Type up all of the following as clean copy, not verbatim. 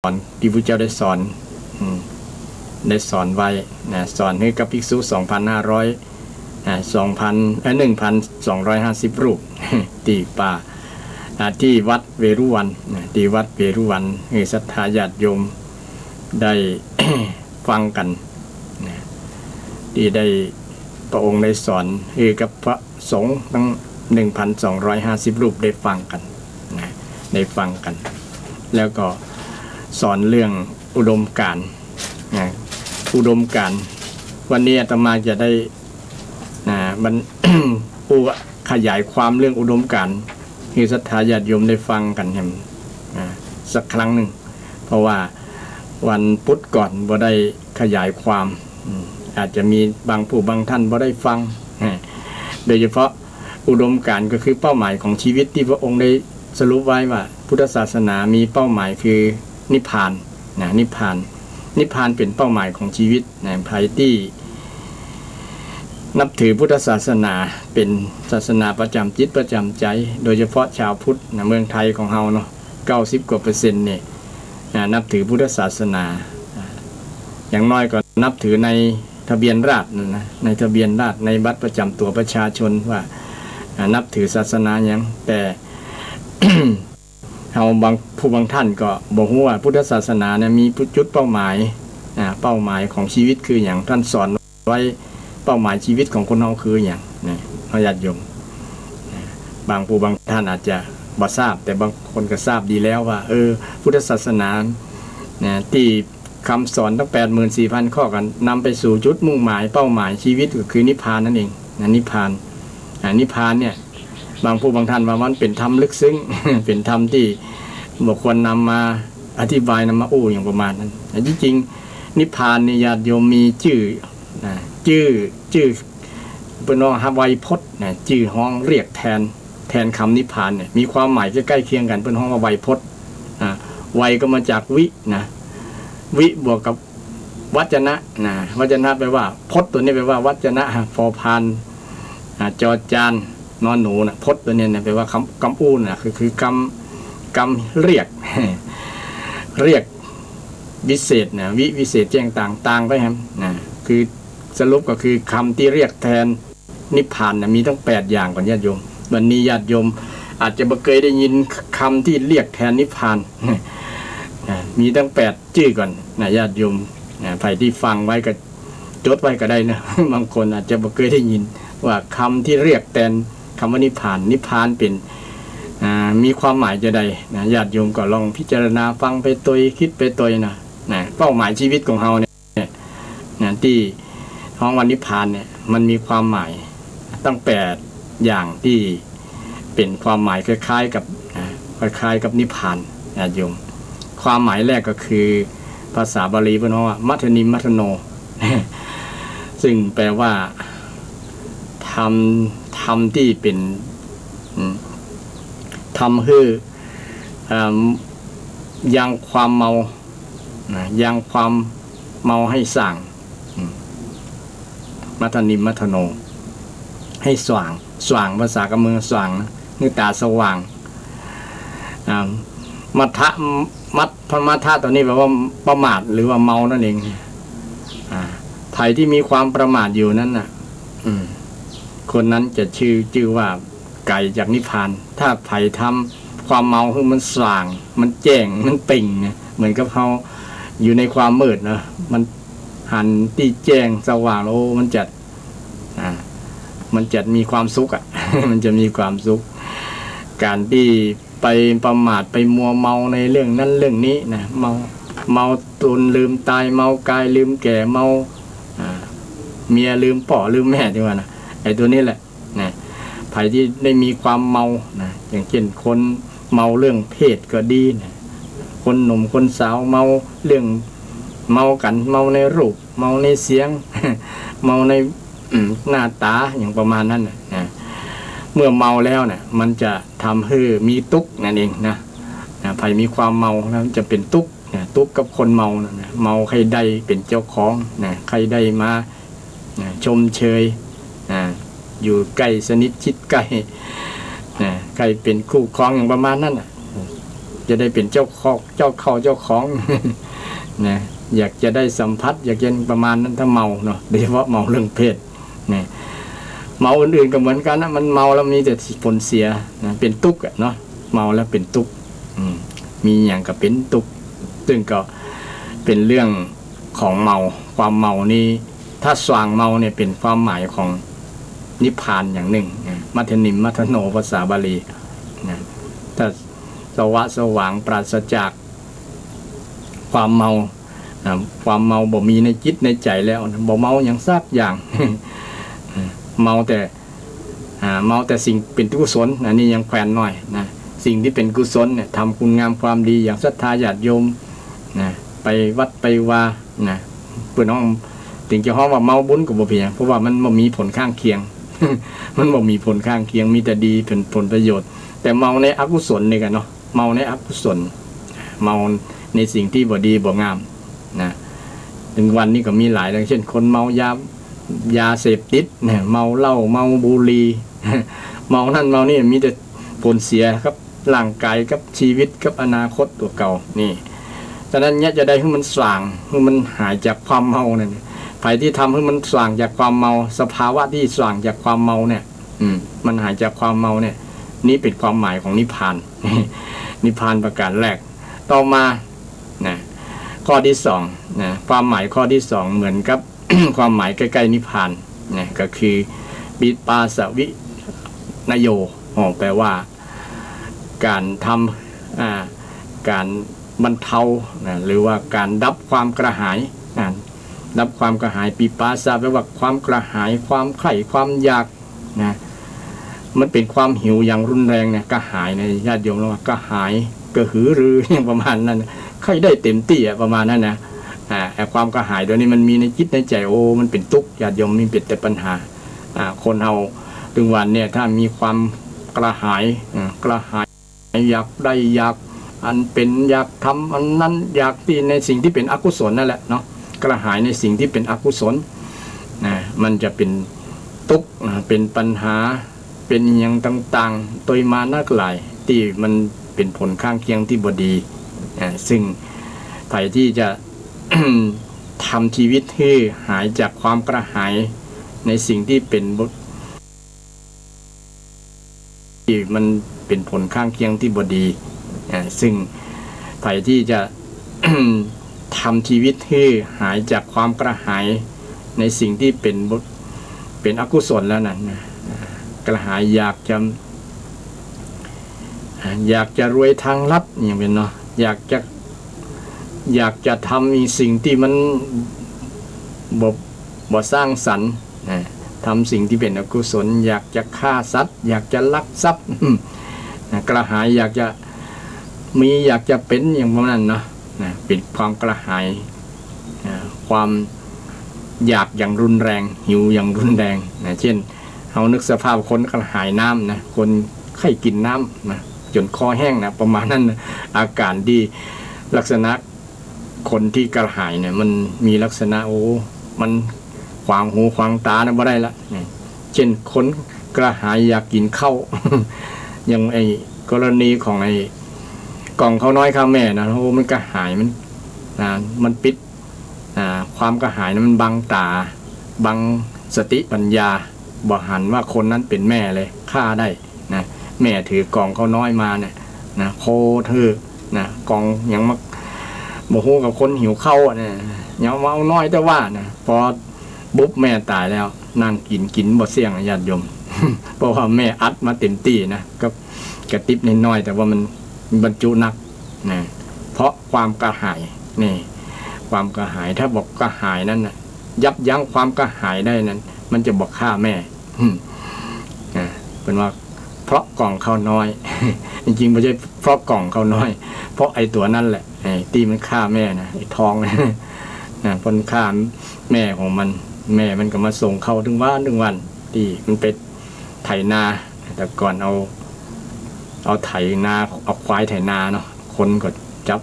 อนที่พระเจ้าได้สอนไว้นะสอนให้กับภิกษุ 1,250 รูปที่ป่าที่วัดเวรุวันที่วัดเวรุวันให้ศรัทธาญาติโยมได้ ฟังกันที่ได้พระองค์ได้สอนให้กับพระสงฆ์ทั้ง 1,250 รูปได้ฟังกันได้ฟังกันแล้วก็สอนเรื่องอุดมการณ์วันนี้อาตมาจะได้มัน ผู้ขยายความเรื่องอุดมการณ์ให้ศรัทธาญาติโยมได้ฟังกันสักครั้งหนึ่งเพราะว่าวันพุธก่อนบ่ได้ขยายความอาจจะมีบางผู้บางท่านบ่ได้ฟังโดยเฉพาะอุดมการณ์ก็คือเป้าหมายของชีวิตที่พระองค์ได้สรุปไว้ว่าพุทธศาสนามีเป้าหมายคือนิพพานนิพพานเป็นเป้าหมายของชีวิตใครที่นับถือพุทธศาสนาเป็นศาสนาประจำจิตประจำใจโดยเฉพาะชาวพุทธเมืองไทยของเราเนาะ90 กว่า%เนี่ยนับถือพุทธศาสนาอย่างน้อยก็นับถือในทะเบียนราษฎร์นะในทะเบียนราษฎร์ในบัตรประจำตัวประชาชนว่านับถือศาสนาอย่างแต่ เราบางท่านก็บอกว่าพุทธศาสนาเนี่ยมีจุดเป้าหมายของชีวิตคืออย่างท่านสอนไว้เป้าหมายชีวิตของคนเราคืออย่างญาติโยมบางผู้บางท่านอาจจะบ่ทราบแต่บางคนก็ทราบดีแล้วว่าพุทธศาสนาที่คำสอนตั้ง 84,000 ข้อกันนำไปสู่จุดมุ่งหมายเป้าหมายชีวิตก็คือนิพพานนั่นเองนิพพานเนี่ยบางผู้บางท่านว่ามันเป็นธรรมลึกซึ้ง เป็นธรรมที่บุคคลนำมาอธิบายนำมาอย่างประมาณนั้นแต่จริงๆนิพพานเนี่ยญาติโยมมีชื่อเป็นว่าไวยพจน์ชื่อห้องเรียกแทนคำนิพพานเนี่ยมีความหมายใกล้เคียงกันเป็นห้องว่าไวยพจน์ไวยก็มาจากวิบวกกับวจนะวจนะแปลว่าพจน์ตัวนี้แปลว่า วจนะพอพานจอจานนอนหนูพจน์ตัวนี้แปลว่าคำอู้คือกำเรียก เรียกวิเศษวิเศษแจ้งต่างไปครับคือสรุปก็คือคำที่เรียกแทนนิพพานมีทั้ง8อย่างก่อนญาติโยมวันนี้ญาติโยมอาจจะไม่เคยได้ยินคำที่เรียกแทนนิพพานมีตั้ง8ชื่อก่อนญาติโยมใครที่ฟังไว้ก็จดไว้ก็ได้นะบางคนอาจจะไม่เคยได้ยินว่าคำที่เรียกแทนคำว่านิพพานเป็นมีความหมายจะใดญาติโยมก็ลองพิจารณาฟังไปตัวคิดไปตัวนะเป้าหมายชีวิตของเราเนี่ยที่ห้องวันนิพพานเนี่ยมันมีความหมายตั้ง8อย่างที่เป็นความหมายคล้ายๆกับนิพพานญาติโยมความหมายแรกก็คือภาษาบาลีเพิ่นว่ามัทนิมัทโน ซึ่งแปลว่าทำที่เป็นทำให้ยังความเมายังความเมาให้สร้างมัทนิมัทโนให้สว่างภาษากำเมืองสว่างนะนี่ตาสว่างมัทะตัวนี้แปลว่าประมาทหรือว่าเมานั่นเองไผ่ที่มีความประมาทอยู่นั้นน่ะคนนั้นจะชื่อว่าไกลจากนิพพานถ้าไผ่ทำความเมาคือมันสว่างมันแจ้งมันเป่งเนี่ยเหมือนกับเขาอยู่ในความมืดนะมันหันที่แจ้งสว่างโอ้มันจะมีความสุขมันจะมีความสุขการที่ไปประมาทไปมัวเมาในเรื่องนั้นเรื่องนี้นะเมาตนลืมตายเมากายลืมแก่เมาเมียลืมพ่อลืมแม่ที่ว่านะไอ้ตัวนี้แหละนะไผ่ที่ได้มีความเมานะอย่างเช่นคนเมาเรื่องเพศก็ดีนะคนหนุ่มคนสาวเมาเรื่องเมากันเมาในรูปเมาในเสียง เมาในหน้าตาอย่างประมาณนั้นนะเมื่อเมาแล้วเนี่ยมันจะทำให้มีทุกข์นั่นเองนะไผ่มีความเมาแล้วจะเป็นทุกข์กับคนเมานะเมาใครได้เป็นเจ้าของนะใครได้มาชมเชยอยู่ใกล้สนิทชิดใกล้ใครเป็นคู่ครองอย่างประมาณนั้น จะได้เป็นเจ้าของเจ้าเข้าเจ้าของ นะอยากจะได้สัมผัสอยากจะประมาณนั้นถ้าเมาเนาะโดยเฉพาะเมาเรื่องเพศนะเมาอื่นๆก็เหมือนกันนะมันเมาแล้วมีแต่ผลเสียนะเป็นทุกข์เนาะเมาแล้วเป็นทุกข์มีอย่างก็เป็นทุกข์ซึ่งก็เป็นเรื่องของเมาความเมานี้ถ้าสว่างเมาเนี่ยเป็นความหมายของนิพพานอย่างหนึ่งมัทนิมมัทโนภาษาบาลีนะถ้าสว่างปราศจากความเมาความเมาบ่มีในจิตในใจแล้วบ่เมาอย่างซักอย่าง เมาแต่สิ่งเป็นกุศลอันนี้ยังแขวนหน่อยนะสิ่งที่เป็นกุศลเนี่ยทำคุณงามความดีอย่างศรัทธาญาติโยมนะไปวัดไปวานะเพื่อนน้องถึงจะฮ้องว่าเมาบุญกับบ่เพียงเพราะว่ามันบ่มีผลข้างเคียง มันบ่มีผลข้างเคียงมีแต่ดีเป็นผลประโยชน์แต่เมาในอกุศลนี่กันเนาะเมาในอกุศลเมาในสิ่งที่บ่ดีบ่งามนะถึงวันนี้ก็มีหลายเช่นคนเมายาเสพติดเนี่ยเมาเหล้าเมาบุหรี่ เมานั่นเมานี่มีแต่ผลเสียครับร่างกายกับชีวิตกับอนาคตตัวเก่านี่ฉะนั้นเนี่ยจะได้ให้มันส่างให้มันหายจากความเมาเนี่ยไผที่ทำให้มันส่างจากความเมาสภาวะที่ส่างจากความเมาเนี่ยมันหายจากความเมาเนี่ยนี่เป็นความหมายของนิพพาน นิพพานประการแรกต่อมานะข้อที่สองนะความหมายข้อที่สองเหมือนกับ ความหมายใกล้ๆนิพพานนะก็คือปิปาสวินโยแปลว่าการทำการบรรเทานะหรือว่าการดับความกระหายนะดับความกระหายปิปาสะแปลว่าความกระหายความใคร่ความอยากนะมันเป็นความหิวอย่างรุนแรงเนี่ยกระหายในญาติโยมแล้วว่ากระหายกระหือรืออย่างประมาณนั้นใครได้เต็มที่ประมาณนั้นนะความกระหายตัวนี้มันมีในจิตในใจโอ้มันเป็นทุกข์ญาติโยมมันเป็นแต่ปัญหาคนเราถึงวันเนี่ยถ้ามีความกระหายอยากได้อยากอันเป็นอยากทำอันนั้นอยากที่ในสิ่งที่เป็นอกุศลนั่นแหละเนาะกระหายในสิ่งที่เป็นอกุศลมันจะเป็นทุกข์เป็นปัญหาเป็นอย่างต่างๆตัวมานักหลายที่มันเป็นผลข้างเคียงที่บดีซึ่งใครที่จะ ทำชีวิตให้หายจากความกระหายในสิ่งที่เป็นที่มันเป็นผลข้างเคียงที่บดีซึ่งใครที่จะ ทำชีวิตให้หายจากความกระหายในสิ่งที่เป็นอกุศลแล้วนั้นกระหายอยากจะรวยทางลัดอย่างเป็นเนาะอยากจะทำมีสิ่งที่มันบ่สร้างสรรค์ทำสิ่งที่เป็นอกุศลอยากจะฆ่าสัตว์อยากจะลักทรัพย์กระหายอยากจะมีอยากจะเป็นอย่างนั้นเนาะเป็นความกระหายความอยากอย่างรุนแรงหิวอย่างรุนแรงเช่นเรานึกสภาพคนกระหายน้ำนะคนไข้กินน้ำนะจนคอแห้งนะประมาณนั้นนะอาการที่ลักษณะคนที่กระหายเนี่ยมันมีลักษณะมันขวางหูขวางตานะบ่ได้ละเช่นคนกระหายอยากกินข้าว อย่างไอ้กรณีของไอ้กล่องข้าวน้อยข้าวแม่นะมันกระหายมันปิดความกระหายนั้นมันบังตาบังสติปัญญาบ่หันว่าคนนั้นเป็นแม่เลยฆ่าได้นะแม่ถือกล่องข้าวน้อยมาเนี่ยนะโคเธอนะกล่องอย่างมาโมโหกับคนหิวข้าวเนี่ยยังมาเอาน้อยแต่ว่านะพอบุ๊บแม่ตายแล้วนั่งกินบ่เสี่ยงญาติโยม เพราะว่าแม่อัดมาเต็มที่นะก็กระติบน้อยแต่ว่ามันบรรจุนักนะเพราะความกระหายนี่ความกระหายถ้าบอกกระหายนั้นนะยับยั้งความกระหายได้นั้นมันจะบอกฆ่าแม่เป็นว่าเพราะกล่องข้าวน้อย จริงๆไม่ใช่เพราะกล่องข้าวน้อยเพราะไอ้ตัวนั่นแหละไอ้ที่มันฆ่าแม่นะไอ้ทอง นะคนฆ่าแม่ของมันแม่มันก็มาส่งเข้าถึงวันที่มันไปไถนาแต่ก่อนเอาไถนาเอาควายไถนาเนาะคนก็จับ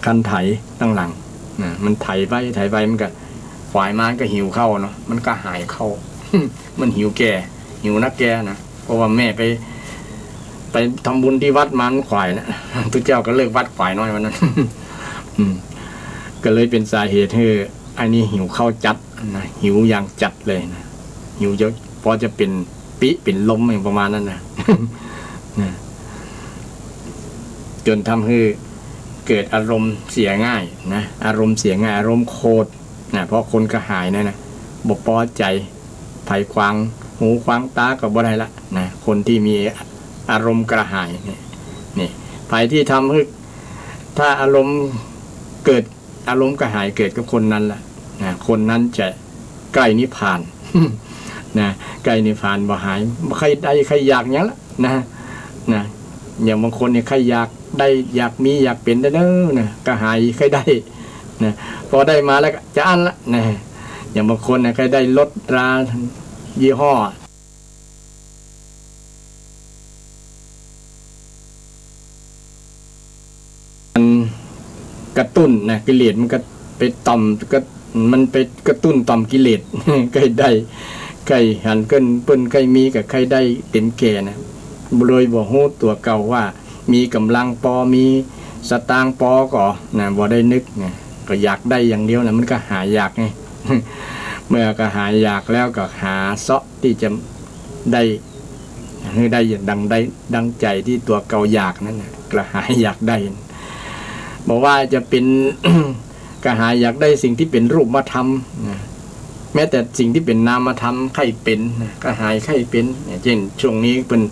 คันไถตั้งหลังนะมันไถไปมันก็ควายมันก็หิวเข้าเนาะมันก็หายเข้า มันหิวนักแก่นะเพราะว่าแม่ไป ไปทำบุญที่วัดมันขวายนะพระเจ้าก็เลิกวัดขวายน้อยวันนั้น ก็เลยเป็นสาเหตุให้อันนี้หิวข้าวจัดนะหิวอย่างจัดเลยนะหิวเยอะพอจะเป็นปิเป็นลมอย่างประมาณนั้นนะ นะจนทำให้เกิดอารมณ์เสียง่ายนะอารมณ์เสียง่ายอารมณ์โคตรนะเพราะคนกระหายนะบ่พอใจไผ่ควางหูควางตาก็บ่ได้ละนะคนที่มีอารมณ์กระหายนี่ไผ่ที่ทำให้ถ้าอารมณ์เกิดอารมณ์กระหายเกิดกับคนนั้นละนะคนนั้นจะใกล้นิพพาน นะใกล้นิพพานบ่หายใครได้ใครอยากเนี้ยละนะอย่างบางคนเนี่ยใครอยากได้อยากมีอยากเป็นได้เด้อนะกระหายใครได้นะพอได้มาแล้วจะอั้นละนะอย่างบางคนเนี่ยใครได้รถรายี่ห้อมันกระตุ้นนะกิเลสมันก็ไปต่อมก็มันไปกระตุ้นต่อมกิเลส ใครได้ใครหันเกินเปิ้นใครมีกับใครได้เต็มแก่นะโดยบ่ฮู้ตัวเก่าว่ามีกำลังพอมีสตางค์พอก็นะบ่ได้นึกนะก็อยากได้อย่างเดียวนะมันก็หาอยากไง เมื่อก็หาอยากแล้วก็หาเสาะที่จะได้ให้ได้ดังใจที่ตัวเก่าอยากนั่นนะกระหายอยากได้บอกว่าจะเป็น กระหายอยากได้สิ่งที่เป็นรูปธรรมนะแม้แต่สิ่งที่เป็นนามธรรมใครเป็นนะกระหายใครเป็นเช่นช่วงนี้เป็น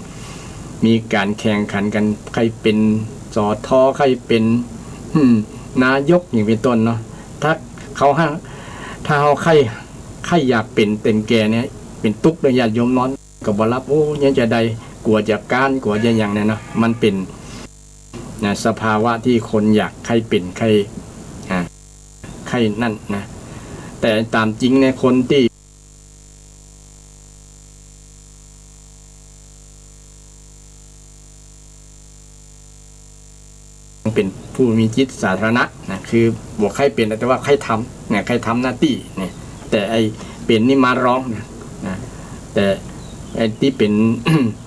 มีการแข่งขันกันใครเป็นสอทอใครเป็นนายกอย่างเป็นต้นเนาะถ้าเขาใครอยากเป็นเต็มแก่เนี่ยเป็นตุ๊กโดยญาติโยมนอนกับบรับโอ้ยังจะได้กลัวจะก้านกลัวจะอย่างเนี่ยเนาะมันเป็นนะสภาวะที่คนอยากใครเป็นใครนั่นนะแต่ตามจริงในคนที่เป็นผู้มีจิตสาธารณะนะคือบอกใครเป็นแต่ว่าใครทำเนี่ยใครทำหน้าที่เนี่ยแต่ไอเป็นนี่มาร้องนะแต่ไอที่เป็น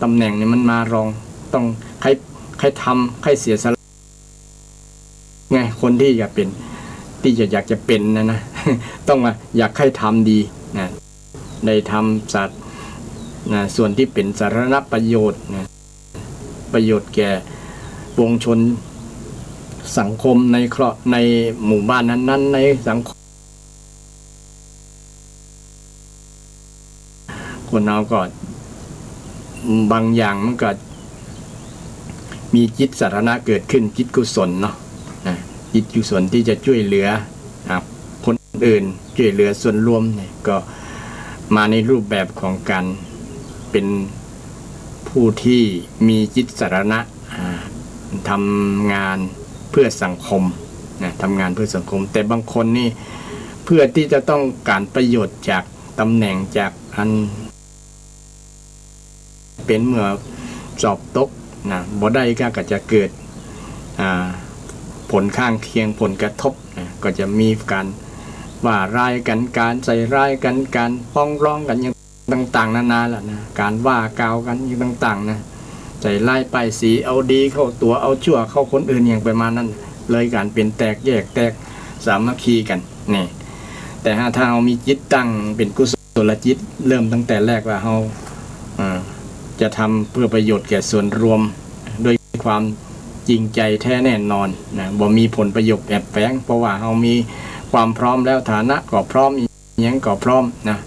ตำแหน่งเนี่ยมันมาร้องต้องใครทำใครเสียสละไงคนที่อยากเป็นที่อยากจะเป็นนะ ต้องมาอยากให้ทำดีนะได้ทำสัตว์นะส่วนที่เป็นสาธารณประโยชน์นะประโยชน์แก่ปวงชนสังคมในหมู่บ้านนั้นๆในสังคมคนเราก็บางอย่างมันก็มีจิตสาธารณะเกิดขึ้นจิตกุศลเนาะจิตกุศลที่จะช่วยเหลือคนอื่นช่วยเหลือส่วนรวมเนี่ยก็มาในรูปแบบของการเป็นผู้ที่มีจิตสาธารณะทำงานเพื่อสังคมนะทำงานเพื่อสังคมแต่บางคนนี่เพื่อที่จะต้องการประโยชน์จากตำแหน่งจากอันเป็นเมื่อสอบตกนะบ่ได้ก็จะเกิดผลข้างเคียงผลกระทบนะก็จะมีการว่าร้ายกันการใส่ร้ายกันการฟ้องร้องกันอย่างต่างๆนานาแหละนะการว่ากล่าวกันอย่างต่างๆนะใส่ร้ายป้ายสีเอาดีเข้าตัวเอาชั่วเข้าคนอื่นอย่างประมาณนั้นเลยการเป็นแตกแยกแตกสามัคคีกันนี่แต่ถ้าเรามีจิตตั้งเป็นกุศลจิตเริ่มตั้งแต่แรกว่าเราจะทำเพื่อประโยชน์แก่ส่วนรวมโดยความจริงใจแท้แน่นอนนะบ่มีผลประโยชน์แอบแฝงเพราะว่าเรามีความพร้อมแล้วฐานะก็พร้อมยังก็พร้อมนะ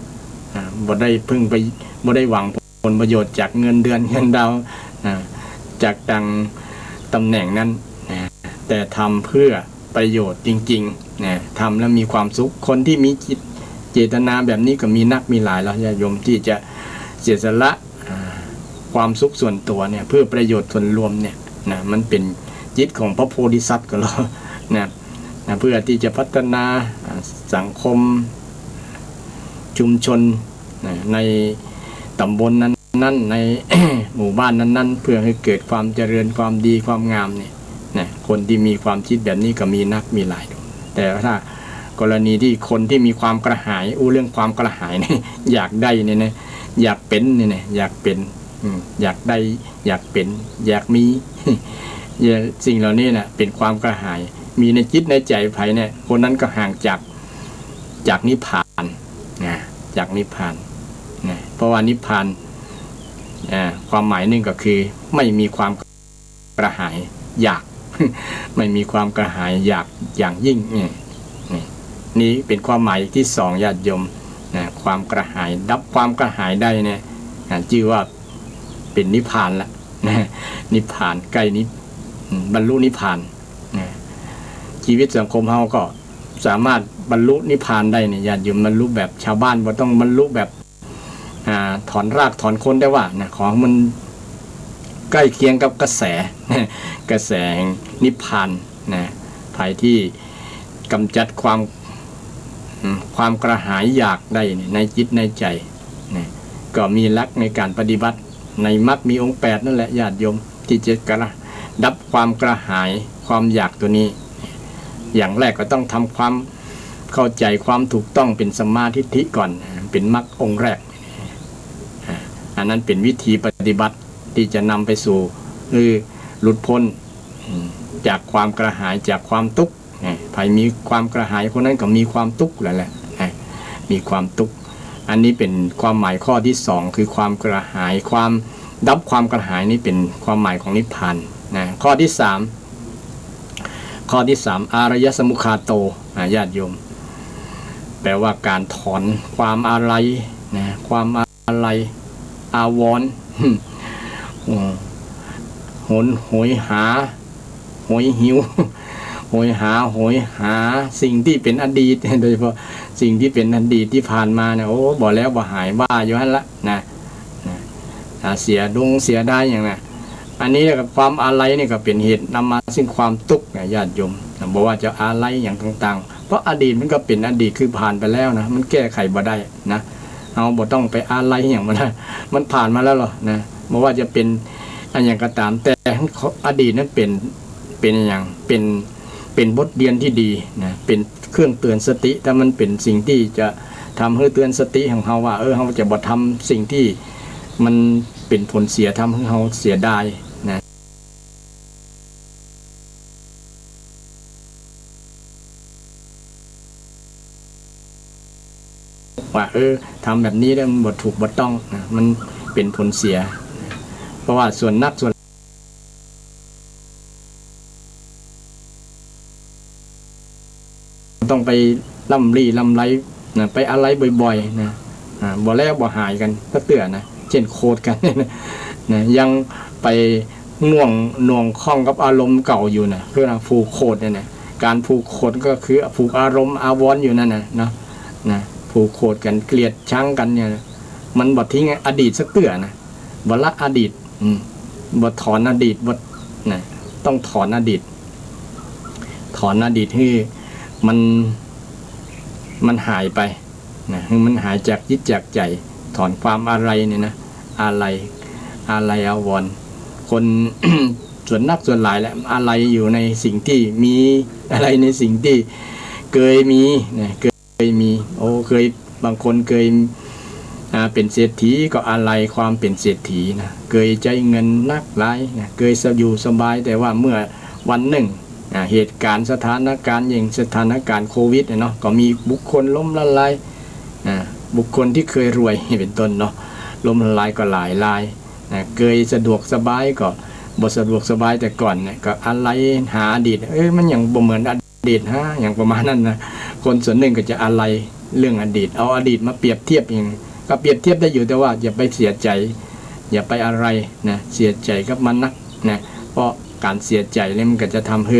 บ่ได้พึ่งไปบ่ได้หวังผลประโยชน์จากเงินเดือนเงินดาวจากดังตำแหน่งนั้นนะแต่ทำเพื่อประโยชน์จริงๆนะทำแล้วมีความสุขคนที่มีจิตเจตนาแบบนี้ก็มีนักมีหลายแล้วญาติโยมที่จะเสียสละความสุขส่วนตัวเนี่ยเพื่อประโยชน์ส่วนรวมเนี่ยนะมันเป็นจิตของพระโพธิสัตว์ก็แล้วนะเพื่อที่จะพัฒนาสังคมชุมชนในตำบลนั้นใน หมู่บ้านนั้นเพื่อให้เกิดความเจริญความดีความงามเนี่ยนะคนที่มีความคิดแบบนี้ก็มีนักมีหลายแต่ถ้ากรณีที่คนที่มีความกระหายเรื่องความกระหายเนี่ยอยากได้เนี่ยนะอยากเป็นเนี่ยนะอยากเป็น อยากได้อยากเป็นอยากมี สิ่งเหล่านี้นะเป็นความกระหายมีในจิตในใจไผเนี่ยคนนั้นก็ห่างจากนิพพานนะจากนิพพานนะเพราะว่านิพพานความหมายหนึ่งก็คือไม่มีความกระหายอยาก ไม่มีความกระหายอยากอย่างยิ่งนี่เป็นความหมายที่สองญาติโยมนะความกระหายดับความกระหายได้เนี่ยชื่อว่าเป็นนิพพานละนะนิพพานใกล้นิบรรลุนิพพานนะชีวิตสังคมเฮาก็สามารถบรรลุนิพพานได้เนี่ยญาติโยมบรรลุแบบชาวบ้านบ่ต้องบรรลุแบบถอนรากถอนโคนได้ว่านะของมันใกล้เคียงกับกระแสกระแสนิพพานนะภายที่กำจัดความกระหายอยากได้ในจิตในใจนะก็มีหลักในการปฏิบัติในมรรคมีองค์8นั่นแหละญาติโยมที่จะดับความกระหายความอยากตัวนี้อย่างแรกก็ต้องทำความเข้าใจความถูกต้องเป็นสัมมาทิฏฐิก่อนเป็นมรรคองค์แรกอันนั้นเป็นวิธีปฏิบัติที่จะนำไปสู่หลุดพ้นจากความกระหายจากความทุกข์ใครมีความกระหายคนนั้นก็มีความทุกข์แหละมีความทุกข์อันนี้เป็นความหมายข้อที่สองคือความกระหายความดับความกระหายนี่เป็นความหมายของนิพพานนะข้อที่สามอารยสมุขาโตญาติโยมแปลว่าการถอนความอะไรนะความอะไรอาวรณ์โหยหาโหยหิวโหยหาสิ่งที่เป็นอดีตโดยเฉพาะสิ่งที่เป็นอดีตที่ผ่านมาเนี่ยโอ้บอกแล้วบ่หายบ้าอยู่หั่นละนะเสียได้อย่างนั้นอันนี้กับความอะไรนี่ก็เป็นเหตุนำมาซึ่งความทุกข์ญาติโยมบอกว่าจะอะไรอย่างต่างๆเพราะอดีตมันก็เป็นอดีตคือผ่านไปแล้วนะมันแก้ไขบ่ได้นะเอาบ่ต้องไปอะไรอย่างมันผ่านมาแล้วหรอนะไม่ว่าจะเป็นอันอย่างก็ตามแต่อดีตนั้นเป็นอย่างเป็นบทเรียนที่ดีนะเป็นเครื่องเตือนสติแต่มันเป็นสิ่งที่จะทำให้เตือนสติของเราว่าเราจะบ่ทำสิ่งที่มันเป็นผลเสียทำให้เราเสียดายนะว่าทำแบบนี้แล้วมันบ่ถูกบ่ต้องนะมันเป็นผลเสียเพราะว่าส่วนต้องไปล่ำไรนะไปอะไรบ่อยๆนะบ่แล้วบ่หายกันก็เตือนนะเช่นโคตรกันนะยังไปน่วงข้องกับอารมณ์เก่าอยู่นะคือผูกโคตรเนี่ยนะการผูกโคตรก็คือผูกอารมณ์อาวรณ์อยู่นั่นนะผูกโคตรกันเกลียดชังกันเนี่ยมันบ่ทิ้งอดีตสักเตือนนะบ่ละอดีตบ่ถอนอดีตบ่นะต้องถอนอดีตให้มันหายไปนะมันหายจากจิตจากใจถอนความอะไรเนี่ยนะอะไรอาวรณ์คน ส่วนนักส่วนหลายแหละอะไรอยู่ในสิ่งที่มีอะไรในสิ่งที่เคยมีนะเคยมีเคยบางคนเคยเป็นเศรษฐีก็อะไรความเป็นเศรษฐีนะเคยใจเงินนักหลายนะเคยอยู่สบายแต่ว่าเมื่อวันหนึ่งเหตุการณ์สถานการณ์อย่างสถานการณ์โควิดเนาะก็มีบุคคลล้มละลายบุคคลที่เคยรวยเป็นต้นเนาะล้มละลายก็หลายรายเคยสะดวกสบายก็บ่สะดวกสบายแต่ก่อนเนี่ยก็อะไรหาอดีตมันยังบ่เหมือนอดีตอย่างประมาณนั้นนะคนส่วนหนึ่งก็จะอะไรเรื่องอดีตเอาอดีตมาเปรียบเทียบอย่างก็เปรียบเทียบได้อยู่แต่ว่าอย่าไปเสียใจอย่าไปอะไรนะเสียใจกับมันนักนะเพราะการเสียใจเนี่ยมันก็จะทำให้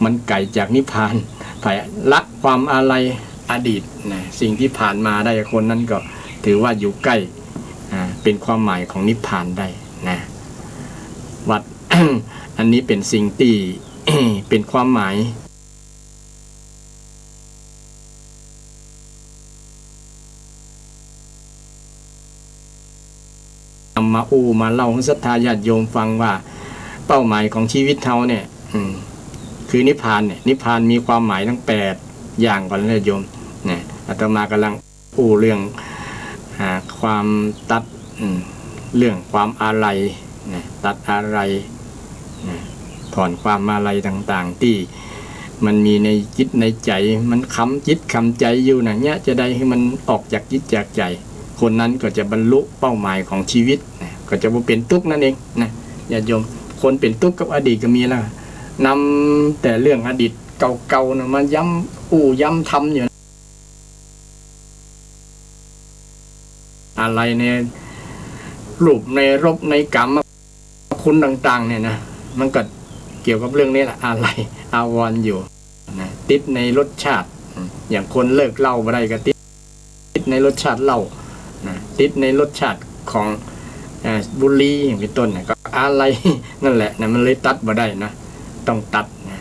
มันไกลจากนิพพานไปละความอะไรอดีตนะสิ่งที่ผ่านมาได้คนนั้นก็ถือว่าอยู่ใกล้เป็นความหมายของนิพพานได้นะวัด อันนี้เป็นสิ่งที่ เป็นความหมายมามาเล่าให้ศรัทธาญาติโยมฟังว่าเป้าหมายของชีวิตเฮาเนี่ยคือนิพพานเนี่ยนิพพานมีความหมายทั้ง8อย่างก่อนเลยโยมเนี่ยอาตมากำลังเรื่องความตัด เรื่องความอาลัยนะตัดอาลัยนะถอนความอาลัยต่างๆที่มันมีในจิตในใจมันค้ำจิตค้ำใจอยู่นะเนี่ยจะได้ให้มันออกจากจิตจากใจคนนั้นก็จะบรรลุเป้าหมายของชีวิตนะก็จะบ่เป็นทุกข์นั่นเองนะญาติโยมคนเป็นทุกข์กับอดีตก็มีแล้วนำแต่เรื่องอดีตเก่าๆนะมาย้ำย้ำทำอยู่อะไรในรูปในรบในกรรมคุณต่างๆเนี่ยนะมันก็เกี่ยวกับเรื่องนี้แหละอะไรอาวรณ์อยู่นะติดในรสชาติอย่างคนเลิกเหล้าไม่ได้ก็ติดในรสชาติเหล้านะติดในรสชาติของบุหรี่อย่างเป็นต้นนะก็อะไรนั่นแหละนะมันเลยตัดมาได้นะต้องตัดนะ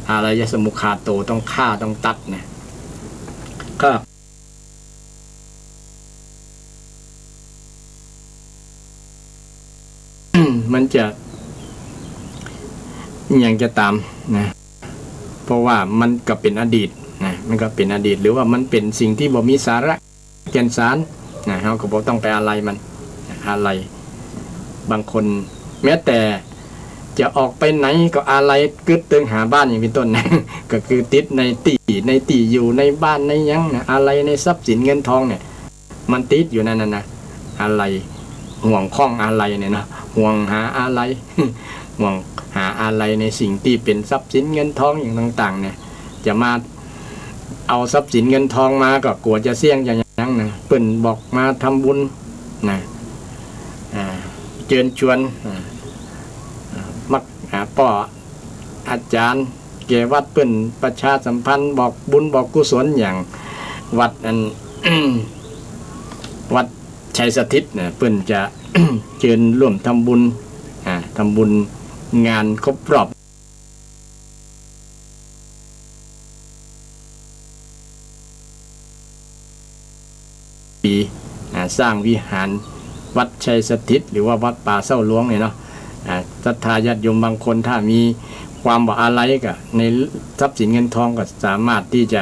อะไรยสมุขาโตต้องฆ่าต้องตัดนะก็มันจะอย่างจะตามนะเพราะว่ามันก็เป็นอดีตนะมันก็เป็นอดีตหรือว่ามันเป็นสิ่งที่บ่มีสาระแก่นสารนะเราก็บ่ต้องไปอะไรมันอะไรบางคนแม้แต่จะออกไปไหนก็อะไรกึดตึงหาบ้านอย่างเป็นต้นนะก็คือติดในตีอยู่ในบ้านในยังนะอะไรในทรัพย์สินเงินทองเนี่ยมันติดอยู่นั่นนะอะไรห่วงข้องอะไรเนี่ยนะห่วงหาอะไรห่วงหาอะไรในสิ่งที่เป็นทรัพย์สินเงินทองอย่างต่างๆเนี่ยจะมาเอาทรัพย์สินเงินทองมาก็กลัวจะเสี่ยงอย่างนั้นนะเปิ่นบอกมาทำบุญนะเชิญชวนมักป้ออาจารย์เกวัดเปิ่นประชาสัมพันธ์บอกบุญบอกกุศลอย่างวัดวัดชัยสถิตเนี่ยเปิ่นจะ เชิญร่วมทำบุญงานครบรอบปีสร้างวิหารวัดชัยสถิตหรือว่าวัดป่าเศร้าหลวงเนี่ยเนาะศรัทธาญาติโยมบางคนถ้ามีความบ่อาลัยกับในทรัพย์สินเงินทองก็สามารถที่จะ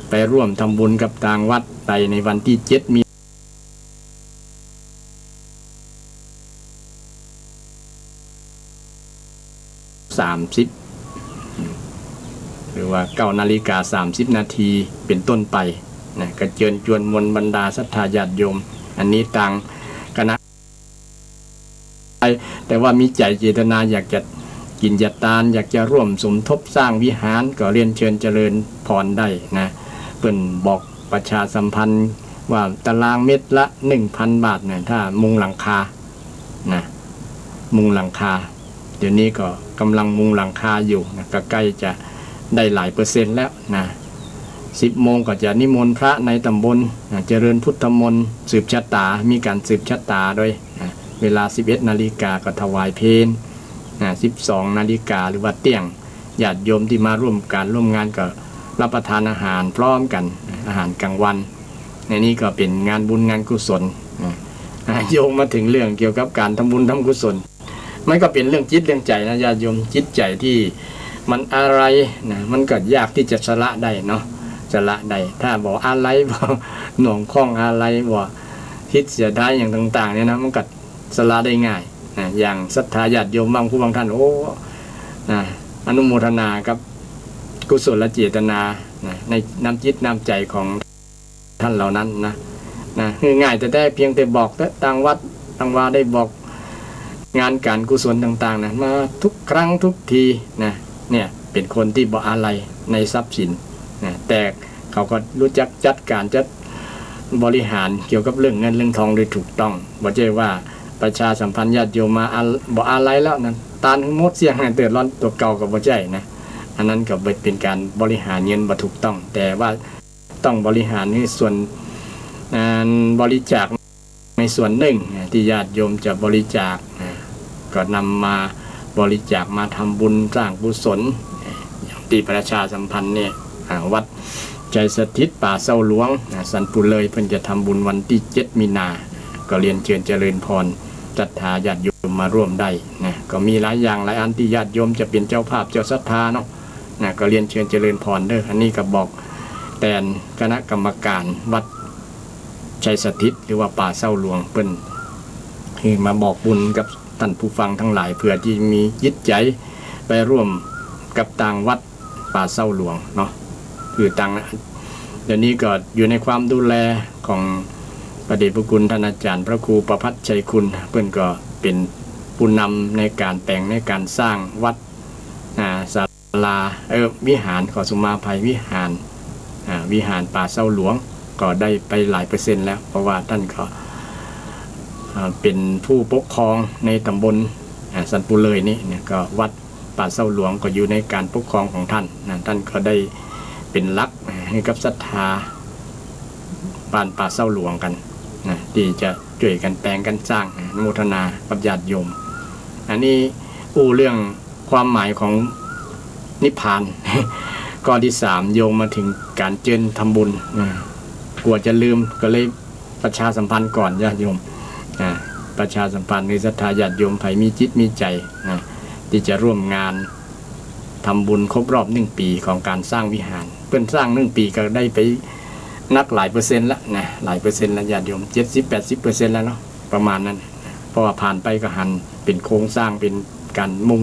ไปร่วมทำบุญกับทางวัดใดในวันที่7 มี30หรือว่า9:30 นาทีเป็นต้นไปนะก็เชิญชวนมวลบรรดาศรัทธาญาติโยมอันนี้ต่างคณะแต่ว่ามีใจเจตนาอยากจะกินยาตานอยากจะร่วมสมทบสร้างวิหารก็เรียนเชิญเจริญพรได้นะเพิ่นบอกประชาสัมพันธ์ว่าตารางเมตรละ 1,000 บาทเนี่ยถ้ามุงหลังคานะมุงหลังคาเดี๋ยวนี้ก็กำลังมุงหลังคาอยู่นะก็ใกล้จะได้หลายเปอร์เซ็นต์แล้วนะ10 โมงก็จะนิมนต์พระในตำบลเจริญพุทธมนต์สืบชะตามีการสืบชะตาด้วยนะเวลา 11 นาฬิกาก็ถวายเพล 12 นาฬิกาหรือว่าเที่ยงญาติโยมที่มาร่วมงานก็รับประทานอาหารพร้อมกันอาหารกลางวันในนี้ก็เป็นงานบุญงานกุศลโยงมาถึงเรื่องเกี่ยวกับการทำบุญทำกุศลมันก็เป็นเรื่องจิตเรื่องใจนะญาติโยมจิตใจที่มันอะไรนะมันก็ยากที่จะสละได้เนาะสละได้ถ้าบอกอะไรบอกหน่วงข้องอะไรบอกคิดเสียดายอย่างต่างๆเนี่ยนะมันก็สละได้ง่ายนะอย่างศรัทธาญาติโยมบางผู้บางท่านโอ้นะอนุโมทนากับกุศลเจตนานะในน้ำจิตน้ำใจของท่านเหล่านั้นนะง่ายแต่ได้เพียงแต่บอกต่างวัดต่างวาได้บอกงานการกุศลต่างๆนะมาทุกครั้งทุกทีนะเนี่ยเป็นคนที่บ่อะไรในทรัพย์สินนะแต่เขาก็รู้จักจัดการจัดบริหารเกี่ยวกับเรื่องเงินเรื่องทองโดยถูกต้องบ่ใช่ว่าประชาสัมพันธ์ญาติโยมมาบ่อะไรแล้วนั้นตานทั้งหมดเสี่ยงให้เดือดร้อนตัวเก่าก็บ่ใช่นะอันนั้นก็เป็นการบริหารเงินบ่ถูกต้องแต่ว่าต้องบริหารในส่วนบริจาคในส่วนหนึ่งที่ญาติโยมจะบริจาคก็นำมาบริจาคมาทำบุญสร้างกุศลอย่างที่ประชาสัมพันธ์เนี่ยวัดใจสถิตป่าเศร้าหลวงสันปุเลยเพิ่นจะทำบุญวันที่7 มีนาก็เรียนเชิญเจริญพรศรัทธาญาติโยมมาร่วมได้นะก็มีหลายอย่างหลายอันที่ญาติโยมจะเป็นเจ้าภาพเจ้าศรัทธาเนาะ นะก็เรียนเชิญเจริญพรเด้ออันนี้ก็บอกแทนคณะกรรมการวัดชัยสถิตหรือว่าป่าเศร้าหลวงเปิ้นคือมาบอกบุญกับท่านผู้ฟังทั้งหลายเพื่อที่มียิตใจไปร่วมกับต่างวัดป่าเศร้าหลวงเนาะคือต่างเดี๋ยวนี้ก็อยู่ในความดูแลของพระเดชพระคุณท่านอาจารย์พระครูประภัสชัยคุณเพิ่นก็เป็นผู้นำในการแต่งในการสร้างวัดศาลาวิหารขอสุมาภัยวิหารป่าเศร้าหลวงก็ได้ไปหลายเปอร์เซ็นต์แล้วเพราะว่าท่านก็เป็นผู้ปกครองในตำบลสันปุเลยนี่เนี่ยก็วัดป่าเศร้าหลวงก็อยู่ในการปกครองของท่านท่านก็ได้เป็นหลักให้กับศรัทธาบ้านป่าเศร้าหลวงกันที่จะช่วยกันแปลงกันสร้างอนุโมทนากับญาติโยมอันนี้เรื่องความหมายของนิพพาน ข้อที่3โยงมาถึงการเจริญทำบุญกลัวจะลืมก็เลยประชาสัมพันธ์ก่อนญาติโยมประชาสัมพันธ์ในศรัทธาญาติโยมไผมีจิตมีใจที่จะร่วมงานทำบุญครบรอบ1 ปีของการสร้างวิหารเพิ่นสร้าง1 ปีก็ได้ไปนักหลายเปอร์เซ็นต์แล้วนะหลายเปอร์เซ็นต์แล้วญาติโยม 70-80% แล้วเนาะประมาณนั้นเพราะว่าผ่านไปก็หันเป็นโครงสร้างเป็นการมุง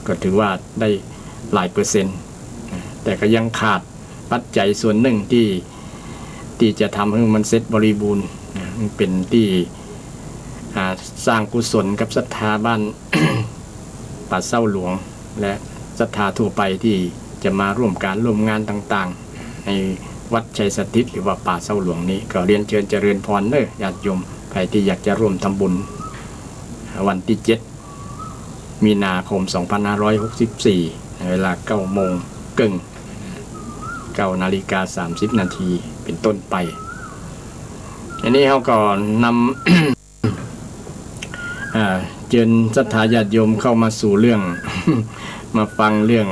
ก็ถือว่าได้หลายเปอร์เซ็นต์แต่ก็ยังขาดปัจจัยส่วนหนึ่งที่จะทำให้มันเสร็จบริบูรณ์เป็นที่สร้างกุศลกับศรัทธาบ้าน ป่าเศร้าหลวงและศรัทธาทั่วไปที่จะมาร่วมการร่วมงานต่างๆในวัดชัยสถิตหรือว่าป่าเศร้าหลวงนี้ก็เรียนเชิญเจริญพรเด้อญาติโยมใครที่อยากจะร่วมทำบุญวันที่7 มีนาคม 2564 เวลา 9 โมงครึ่ง 9:30 นาทีเป็นต้นไปอันนี้เขาก็นำเชิญศรัทธาญาติโยมเข้ามาสู่เรื่อง มาฟังเรื่อง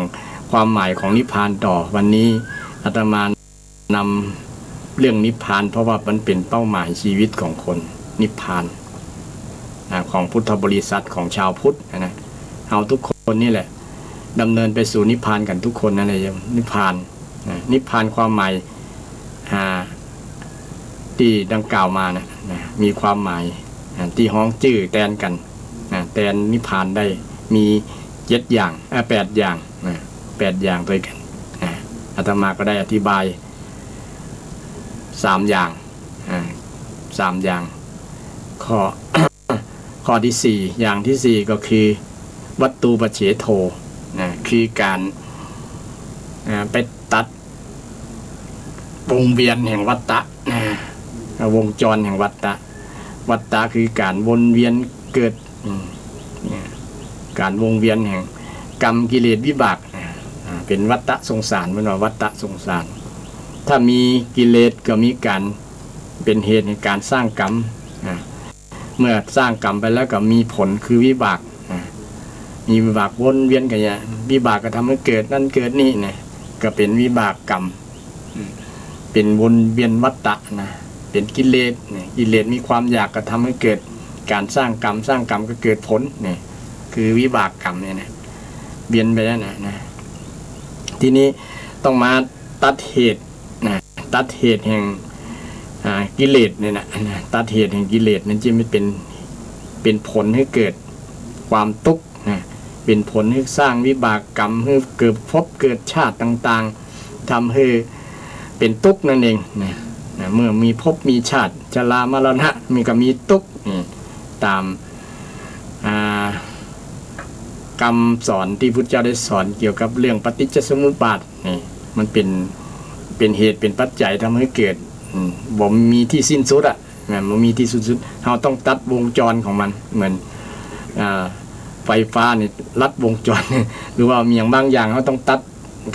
ความหมายของนิพพานต่อวันนี้อาตมานำเรื่องนิพพานเพราะว่ามันเป็นเป้าหมายชีวิตของคนนิพพานของพุทธบริษัทของชาวพุทธนะเอาทุกคนนี่แหละดำเนินไปสู่นิพพานกันทุกคนนั่นเองนิพพานความหมายที่ดังกล่าวมานะมีความหมายที่ฮ้องจื้อแทนกันแทนนิพพานได้มี7 อย่าง8 อย่าง8 อย่างด้วยกันอาตมาก็ได้อธิบาย3 อย่าง3 อย่างข้อที่4อย่างที่4ก็คือวัตตูปเฉโทคือการไปตัดวงเวียนแห่งวัฏฏะวงจรแห่งวัฏฏะคือการวนเวียนเกิดการวงเวียนแห่งกรรมกิเลสวิบากเป็นวัฏฏะสงสารมันว่าวัฏฏะสงสารถ้ามีกิเลสก็มีการเป็นเหตุในการสร้างกรรมเมื่อสร้างกรรมไปแล้วก็มีผลคือวิบากมีวิบากวนเวียนกันอย่างวิบากก็ทำให้เกิดนั่นเกิดนี่เนี่ยก็เป็นวิบากกรรมเป็นวนเวียนวัฏฏะนะเป็นกิเลสเนี่ยกิเลสมีความอยากก็ทำให้เกิดการสร้างกรรมก็เกิดผลเนี่ยคือวิบากกรรมเนี่ยนะเวียนไปแล้วนะทีนี้ต้องมาตัดเหตุแห่งกิเลสเนี่ยนะตัดเหตุแห่งกิเลสนั้นจะไม่เป็นผลให้เกิดความทุกข์นะเป็นผลให้สร้างวิบากกรรมให้เกิดภพเกิดชาติต่างๆทำให้เป็นทุกข์นั่นเองนะเมื่อมีภพมีชาติชรามรณะมีก็มีทุกข์ตามกรรมสอนที่พุทธเจ้าได้สอนเกี่ยวกับเรื่องปฏิจจสมุปบาทนี่มันเป็นเหตุเป็นปัจจัยทำให้เกิดบ่มีที่สิ้นสุดบ่มีที่สิ้นสุดเราต้องตัดวงจรของมันเหมือนไฟฟ้านี่ลัดวงจร หรือว่ามีอย่างบางอย่างเราต้องตัด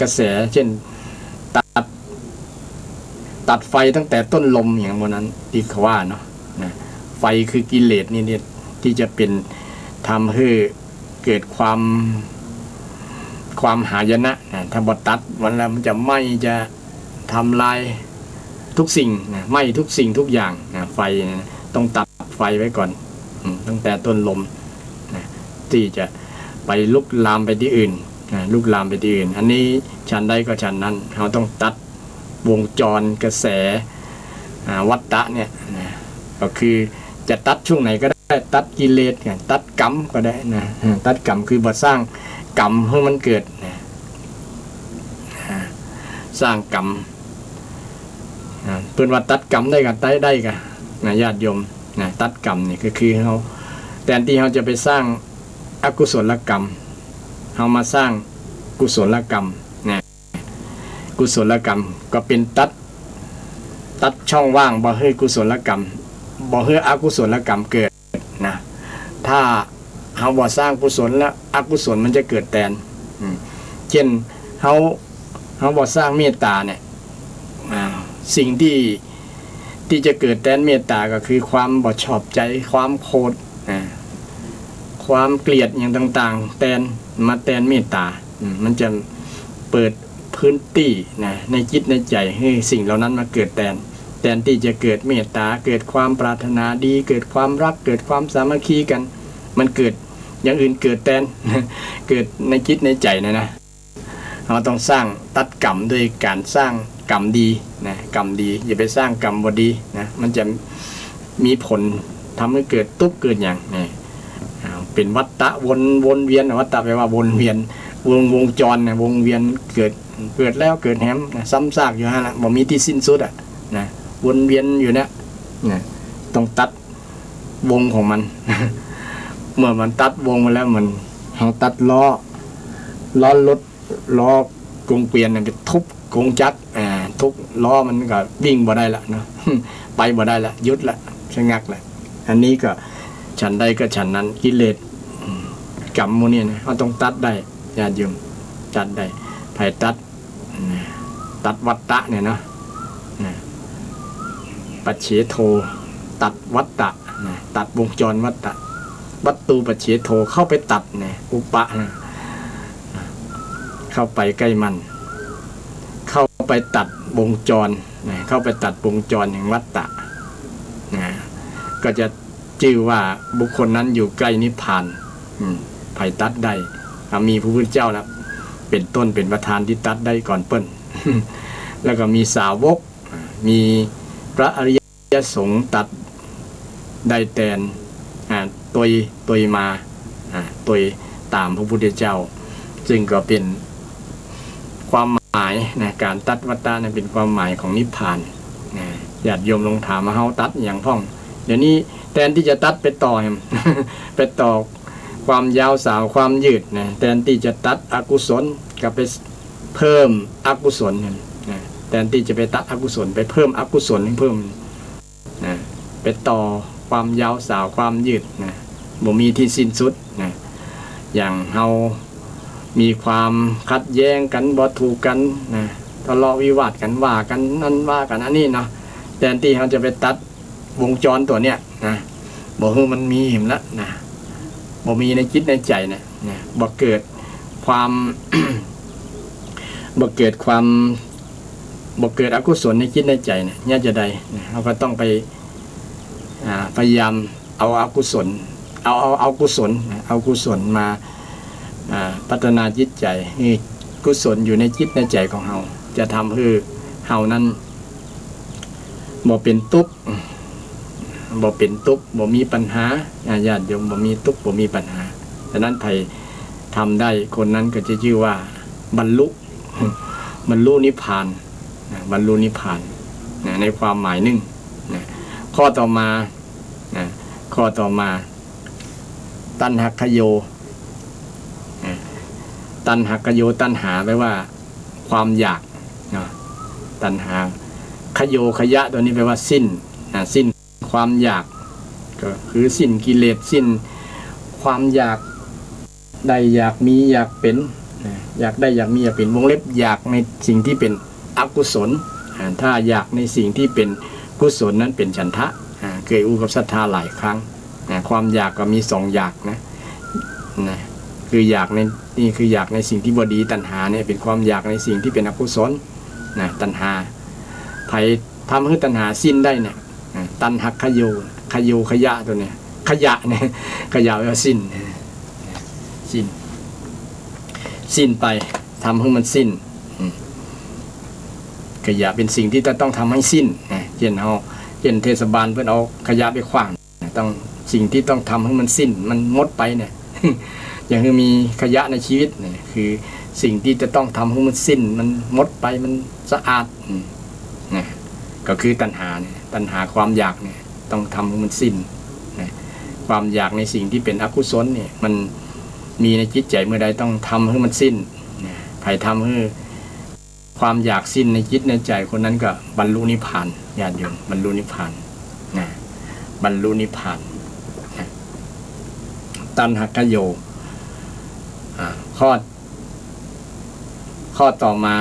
กระแสเช่นตัดไฟตั้งแต่ต้นลมอย่างบนนั้นที่เขาว่าเนาะไฟคือกิเลสนี่ที่จะเป็นทำให้เกิดความหายนะถ้าบดตัดวันละมันจะไหม้จะทำลายทุกสิ่งไหม้ทุกสิ่งทุกอย่างไฟต้องตัดไฟไว้ก่อนตั้งแต่ต้นลมที่จะไปลุกลามไปที่อื่น ลุกลามไปที่อื่นอันนี้ฉันใดก็ฉันนั้นเราต้องตัดวงจรกระแสวัฏฏะเนี่ยก็คือจะตัดช่วงไหนก็ได้ตัดกิเลสตัดกรรมก็ได้นะตัดกรรมคือบ่สร้างกรรมให้มันเกิดนะสร้างกรรมเพิ่นว่าตัดกรรมได้กันได้กันนะญาติโยมนะตัดกรรมนี่ก็คือเขาแทนที่เขาจะไปสร้างอกุศลกรรมเขามาสร้างกุศลกรรมนะกุศลกรรมก็เป็นตัดช่องว่างบ่ให้กุศลกรรมบ่ให้อกุศลกรรมเกิดนะถ้าเขาบ่สร้างกุศลแล้วอกุศลมันจะเกิดแทนเช่นเขาบ่สร้างเมตตาเนี่ยสิ่งที่จะเกิดแทนเมตตาก็คือความบ่ชอบใจความโกรธความเกลียดอย่างต่างๆแทนมาแทนเมตตามันจะเปิดพื้นที่นะในจิตในใจให้สิ่งเหล่านั้นมาเกิดแทนที่จะเกิดเมตตาเกิดความปรารถนาดีเกิดความรักเกิดความสามัคคีกันมันเกิดอย่างอื่นเกิดแทนเกิดในจิตในใจนะเราต้องสร้างตัดกรรมด้วยการสร้างกรรมดีนะกรรมดีอย่าไปสร้างกรรมบ่ดีนะมันจะมีผลทำให้เกิดตุ๊บเกิดอย่างนี่เป็นวัฏฏะวนเวียนวัฏฏะแปลว่าวนเวียนวงจรนะวงเวียนเกิดแล้วเกิดแฮมนะซ้ำซากอยู่ฮะนะบ่มีที่สิ้นสุดอ่ะนะวนเวียนอยู่เนี่ยต้องตัดวงของมัน เมื่อมันตัดวงมาแล้วมันเขาตัดล้อรถล้อกงเกวียนเนี่ยไปทุบกงจักรทุบล้อมันก็วิ่งบ่ได้ละเนาะ ไปบ่ได้ละหยุดละชะงักละอันนี้ก็ฉันใดก็ฉันนั้นกิเลสกรรมโมนี่นะเขาต้องตัดได้ญาติโยมตัดได้ไผ่ตัดวัฏฏะเนี่ยเนาะปัจเฉโทตัดวัฏฏะตัดวงจรวัฏฏะวัตตูปัจเฉโทเข้าไปตัดเนี่ยอุปะนะเข้าไปใกล้มันเข้าไปตัดวงจรเข้าไปตัดวงจรแห่งวัฏฏะก็จะชื่อว่าบุคคลนั้นอยู่ใกล้นิพพานไผ่ตัดได้มีพระพุทธเจ้าแล้วเป็นต้นเป็นประธานที่ตัดได้ก่อนเปิ้น แล้วก็มีสาวกมีพระอริยสงฆ์ตัดได้แทนตัวมาตัวตามพระพุทธเจ้าซึ่งก็เป็นความหมายนะการตัดวัฏฏะเนี่ยเป็นความหมายของนิพพานญาติโยมลงถามมาเฮาตัดอย่างพ่องเดี๋ยวนี้แทนที่จะตัดไปต่อ ไปต่อความยาวสาวความยืดนะแทนที่จะตัดอกุศลกับไปเพิ่มอกุศลนะแทนที่จะไปตัดอกุศลไปเพิ่มอกุศลเพิ่มนะไปต่อความยาวสาวความยืดนะบ่มีที่สิ้นสุดนะอย่างเฮามีความขัดแย้งกันบ่ถูกกันนะทะเลาะวิวาทกันว่ากันนั่นว่ากันอันนี้เนาะแทนที่เขาจะไปตัดวงจรตัวเนี้ยนะบ่ฮู้มันมีเห็นแล้วนะบ่มีในจิตในใจนะบ่เกิดความ บ่เกิดอกุศลในจิตในใจเนี่ยญาติจะใดเราก็ต้องไปพยายามเอาอกุศลเอากุศลเอากุศลมาพัฒนาจิตใจให้กุศลอยู่ในจิตในใจของเราจะทำให้เรานั้นบ่เป็นทุกข์บ่มีปัญหาญาติโยมบ่มีทุกข์บ่มีปัญหาดังนั้นใครทำได้คนนั้นก็จะชื่อว่าบรรลุนิพพานบรรลุนิพพานในความหมายหนึ่งข้อต่อมาตัณหคโยตัณหคโยตัณหาแปลว่าความอยากตัณหาคโยคยะตัวนี้แปลว่าสิ้นความอยากก็คือสิ้นกิเลสสิ้นความอยากได้อยากมีอยากเป็นอยากได้อยากมีอยากเป็นวงเล็บอยากในสิ่งที่เป็นอกุศลถ้าอยากในสิ่งที่เป็นกุศลนั้นเป็นฉันทะเคยอู้กับศรัทธาหลายครั้งความอยากก็มีสองอยากนะคืออยากในนี่คืออยากในสิ่งที่บ่ดีตัณหาเนี่ยเป็นความอยากในสิ่งที่เป็นอกุศลตัณหาไผทำให้ตัณหาสิ้นได้เนี่ยตัณหคโยขยะตัวเนี่ยขยะเนี่ยขยะแปลว่าสิ้น สิ้นไปทำให้มันสิ้นขยะเป็นสิ่งที่ต้องทำให้สิ้นเช่นเทศบาลเพื่อนเอาขยะไปขว้างต้องสิ่งที่ต้องทำให้มันสิ้นมันงดไปเนี่ย อย่างคือมีขยะในชีวิตเนี่ยคือสิ่งที่จะต้องทำให้มันสิ้นมันงดไปมันสะอาดนะก็คือตัณหาเนี่ยตัณหาความอยากเนี่ยต้องทำให้มันสิ้นนะความอยากในสิ่งที่เป็นอกุศลเนี่ยมันมีในจิตใจเมื่อใดต้องทำให้มันสิ้นนะใครทำให้ความอยากสิ้นในจิตในใจคนนั้นก็บรรลุนิพพานญาติโยมบรรลุนิพพานนะบรรลุนิพพานนะตัณหกโยข้อต่อมา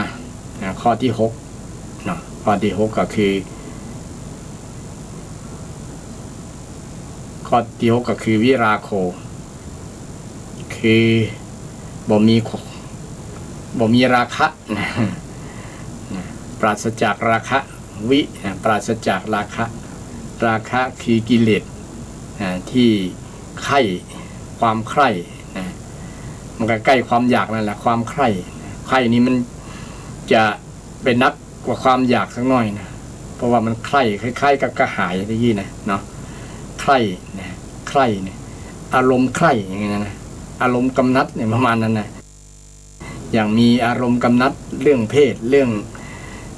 ข้อที่6เนาะข้อที่6ก็คือข้อที่6ก็คือวิราโคคือบ่มีราคะปราศจากราคะวิปราศจากราคะคือกิเลสที่ใคร่ความใคร่มันก็ใกล้ความอยากนั่นแหละความใคร่นี้มันจะเป็นนักกว่าความอยากสักหน่อยนะเพราะว่ามันใคร่คล้ายๆกับกระหายได้ยี่นะเนาะใคร่เนี่ยอารมณ์ใคร่อย่างนี้นะอารมณ์กำนัดเนี่ยประมาณนั้นนะอย่างมีอารมณ์กำนัดเรื่องเพศเรื่อง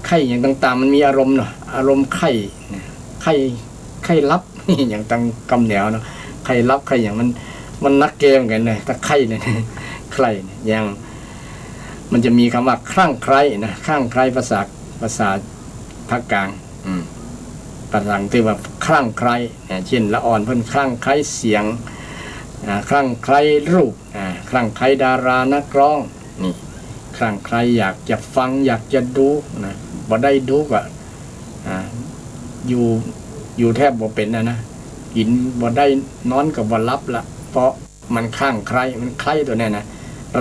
ใคร่อย่างต่างๆมันมีอารมณ์เนาะอารมณ์ใคร่รับนี่อย่างต่างกำแนวเนาะใคร่รับใคร่อย่างมันนักเกมกันเลยถ้าใคร่เลยใคร่อย่างมันจะมีคำว่าคลั่งไคล้นะคลั่งไคล้ภาษาภาคกลางภาษาอังกฤษว่าคลั่งไคล้เช่นละอ่อนเพิ่นคลั่งไคล้เสียงคลั่งไคล้รูปคลั่งไคล้ดารานักร้องนี่คลั่งไคล้อยากจะฟังอยากจะดูนะบ่ได้ดูก็อยู่แทบบ่เป็นนะกินบ่ได้นอนก็บ่หลับละเพราะมันคลั่งไคล้มันไคล้ตัวนี้นะ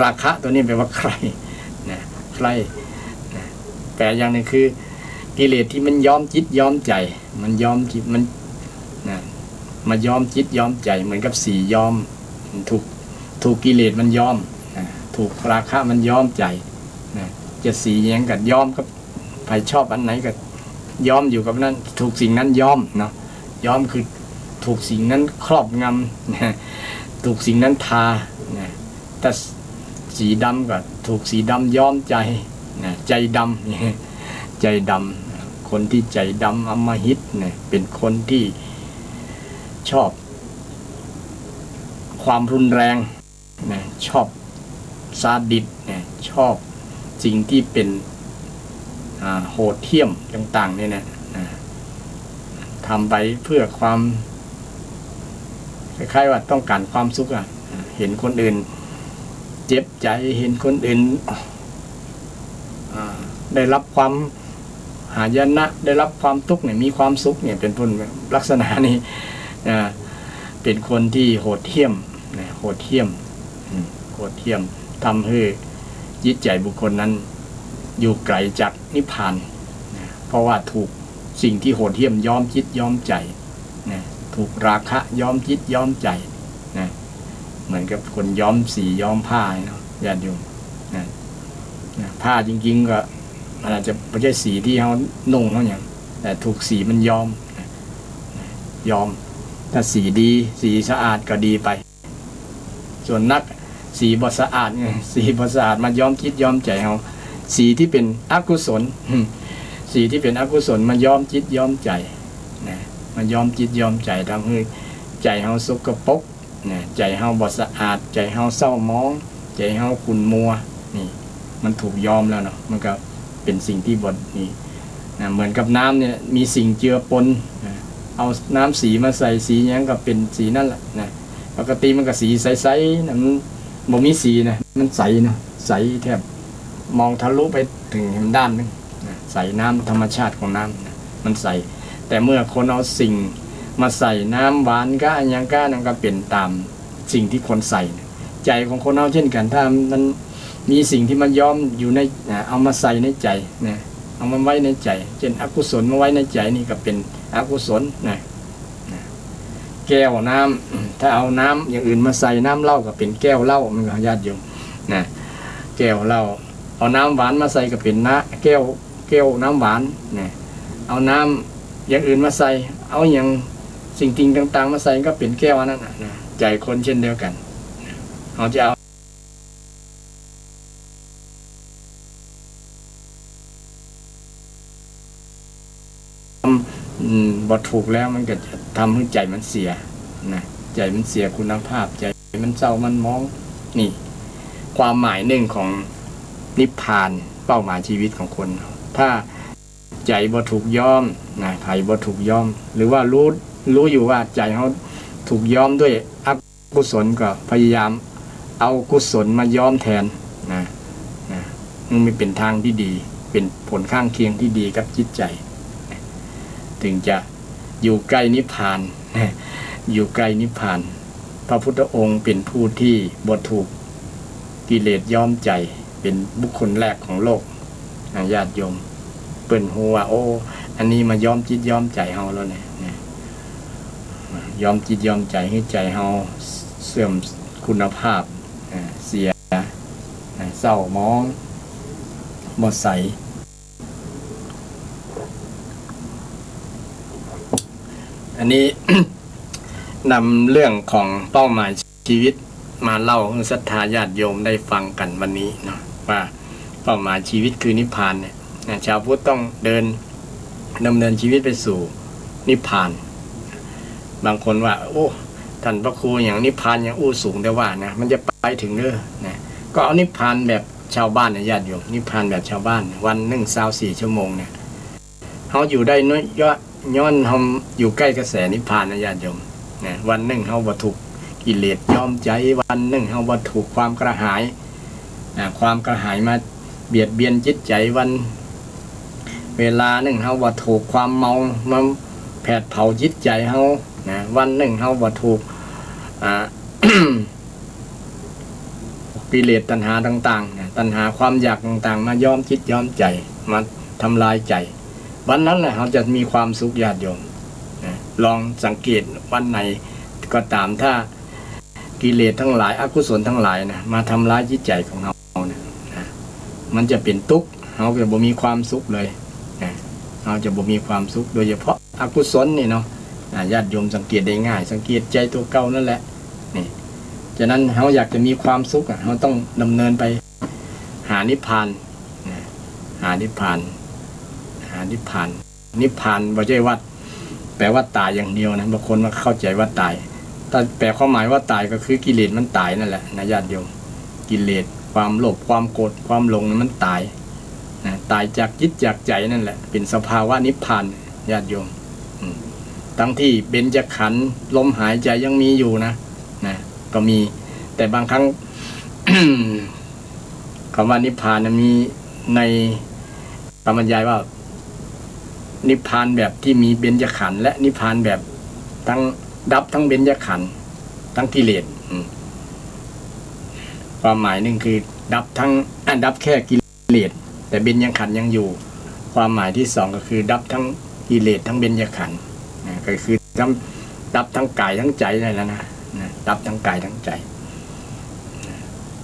ราคะตัวนี้แปลว่าใครนะใครนะแต่อย่างนึงคือกิเลสที่มันย้อมจิตย้อมใจมันย้อมจิตมันนะมาย้อมจิตย้อมใจเหมือนกับสีย้อมถูกกิเลสมันย้อมนะถูกราคะมันย้อมใจนะจะสีแยงกับย้อมกับใครชอบอันไหนก็ย้อมอยู่กับนั้นถูกสิ่งนั้นย้อมเนาะย้อมคือถูกสิ่งนั้นครอบงำนะถูกสิ่งนั้นทานะแต่สีดำก็ถูกสีดำย้อมใจนะใจดำใจดำคนที่ใจดำอำมหิตเนี่ยเป็นคนที่ชอบความรุนแรงนะชอบซาดิสนะชอบสิ่งที่เป็นโหดเหี้ยมต่างๆเนี่ยนะทำไปเพื่อความคล้ายๆว่าต้องการความสุขเห็นคนอื่นเจ็บใจเห็นคนอื่นได้รับความหายนะได้รับความทุกข์เนี่ยมีความสุขเนี่ยเป็นคนลักษณะนี้เป็นคนที่โหดเหี้ยมโหดเหี้ยมทำให้จิตใจบุคคลนั้นอยู่ไกลจากนิพพานเพราะว่าถูกสิ่งที่โหดเหี้ยมย้อมจิตย้อมใจถูกราคะย้อมจิตย้อมใจเหมือนกับคนย้อมสีย้อมผ้าเนาะญาติโยมผ้าจริงๆก็อาจจะไม่ใช่สีที่เขานุ่งเขาอย่างแต่ถูกสีมันย้อมถ้าสีดีสีสะอาดก็ดีไปส่วนนักสีบ่สะอาดไงสีบ่สะอาดมาย้อมจิตย้อมใจเขาสีที่เป็นอกุศลสีที่เป็นอกุศลมันย้อมจิตย้อมใจมันย้อมจิตย้อมใจทำให้ใจเขาสกปรกใจเฮาบ่สะอาดใจเฮาเศร้ามองใจเฮาขุ่นมัวนี่มันถูกยอมแล้วเนาะมันก็เป็นสิ่งที่บ่นี่เหมือนกับน้ำเนี่ยมีสิ่งเจือปนเอาน้ำสีมาใส่สีหยังก็เป็นสีนั่นแหละปกติมันก็สีใสๆนะมันบ่มีสีนะมันใสเนาะใสแทบมองทะลุไปถึงด้านนึงใสน้ำธรรมชาติของน้ำมันใสแต่เมื่อคนเอาสิ่งมาใส่น้ำหวานก็อันยังก็นั่นก็เป็นตามสิ่งที่คนใส่ใจของคนเอาเช่นกันถ้ามันมีสิ่งที่มันย้อมอยู่ในเอามาใส่ในใจเอามาไว้ในใจเช่นอกุศลมาไว้ในใจนี่ก็เป็นอกุศลแก้วน้ำถ้าเอาน้ำอย่างอื่นมาใส่น้ำเหล้าก็เป็นแก้วเหล้ามันก็ญาติโยมแ แก้วเหล้าเอาน้ำหวานมาใส่ก็เป็นแก้วน้ำหวานเนี่ยเอาน้ำอย่างอื่นมาใส่เอาอย่างสิ่งต่างๆมาใส่ก็เป็นแก้วนั่นนะใจคนเช่นเดียวกันเขาจะเอาบทถูกแล้วมันก็จะทำให้ใจมันเสียนะใจมันเสียคุณภาพใจมันเศร้ามันมองนี่ความหมายหนึ่งของนิพพานเป้าหมายชีวิตของคนถ้าใจบ่ถูกย้อมนะไผ่บ่ถูกย้อมหรือว่ารู้อยู่ว่าใจเขาถูกย้อมด้วยอกุศลก็พยายามเอากุศลมาย้อมแทนนะมันเป็นทางที่ดีเป็นผลข้างเคียงที่ดีกับจิตใจถึงจะอยู่ใกล้นิพพานอยู่ใกล้นิพพานพระพุทธองค์เป็นผู้ที่บ่ถูกกิเลสย้อมใจเป็นบุคคลแรกของโลกญาติโยมเปิ้นฮู้ว่าโอ้อันนี้มาย้อมจิตย้อมใจเฮาแล้วเนี่ยย้อมจิตย้อมใจให้ใจเฮาเสื่อมคุณภาพเสียเศร้ามองบ่ใสอันนี้ นำเรื่องของเป้าหมายชีวิตมาเล่าให้ศรัทธาญาติโยมได้ฟังกันวันนี้เนาะว่าเป้าหมายชีวิตคือนิพพานเนี่ยชาวพุทธต้องดำเนินชีวิตไปสู่นิพพานบางคนว่าโอ้ท่านพระครูอย่างนิพพานอย่างอู้สูงแต่ว่านะมันจะไปถึงนะก็เอานิพพานแบบชาวบ้านนะญาติโยมนิพพานแบบชาวบ้านวัน24 ชั่วโมงเนี่ยเขาอยู่ได้น้อยย้อนเขาอยู่ใกล้กระแสนิพพานนะญาติโยมนะวันหนึ่งเขาบ่ถูกกิเลสย้อมใจวันหนึ่งเขาบ่ถูกความกระหายความกระหายมาเบียดเบียนจิตใจวันเวลาหนึ่งเขาบ่ถูกความเมามาแผดเผาจิตใจเขานะวันหนึ่งเขาบ่ถูกกิเลสตัณหาต่างๆตัณหาความอยากต่างๆมาย้อมจิตย้อมใจมาทำลายใจวันนั้นแหละเขาจะมีความสุขญาติโยมลองสังเกตวันไหนก็ตามถ้ากิเลสทั้งหลายอกุศลทั้งหลายนะมาทำร้ายจิตใจของเรานะมันจะเป็นทุกข์เขาจะบ่มีความสุขเลยเราจะบ่มีความสุขโดยเฉพาะอกุศลนี่เนาะญาติโยมสังเกตได้ง่ายสังเกตใจตัวเก่านั่นแหละนี่ฉะนั้นเขาอยากจะมีความสุขเขาต้องดำเนินไปหานิพพานหานิพพานนิพพานบ่ใช่ว่าแปลว่าตายอย่างเดียวนะบางคนมาเข้าใจว่าตายแต่แปลความหมายว่าตายก็คือกิเลสมันตายนั่นแหละนะญาติโยมกิเลสความโลภความโกรธความหลงนั้นมันตายตายจากจิตจากใจนั่นแหละเป็นสภาวะนิพพานญาติโยมทั้งที่เบญจขันธ์ลมหายใจยังมีอยู่นะก็มีแต่บางครั้ง คำว่านิพพานมีในคำบรรยายว่านิพพานแบบที่มีเบญจขันธ์และนิพพานแบบทั้งดับทั้งเบญจขันธ์ทั้งกิเลสความหมายหนึ่งคือดับแค่กิเลสแต่เบญจขันธ์ยังอยู่ความหมายที่สองก็คือดับทั้งกิเลสทั้งเบญจขันธ์ก็คือดับทั้งกายทั้งใจนั่นแหละนะดับทั้งกายทั้งใจ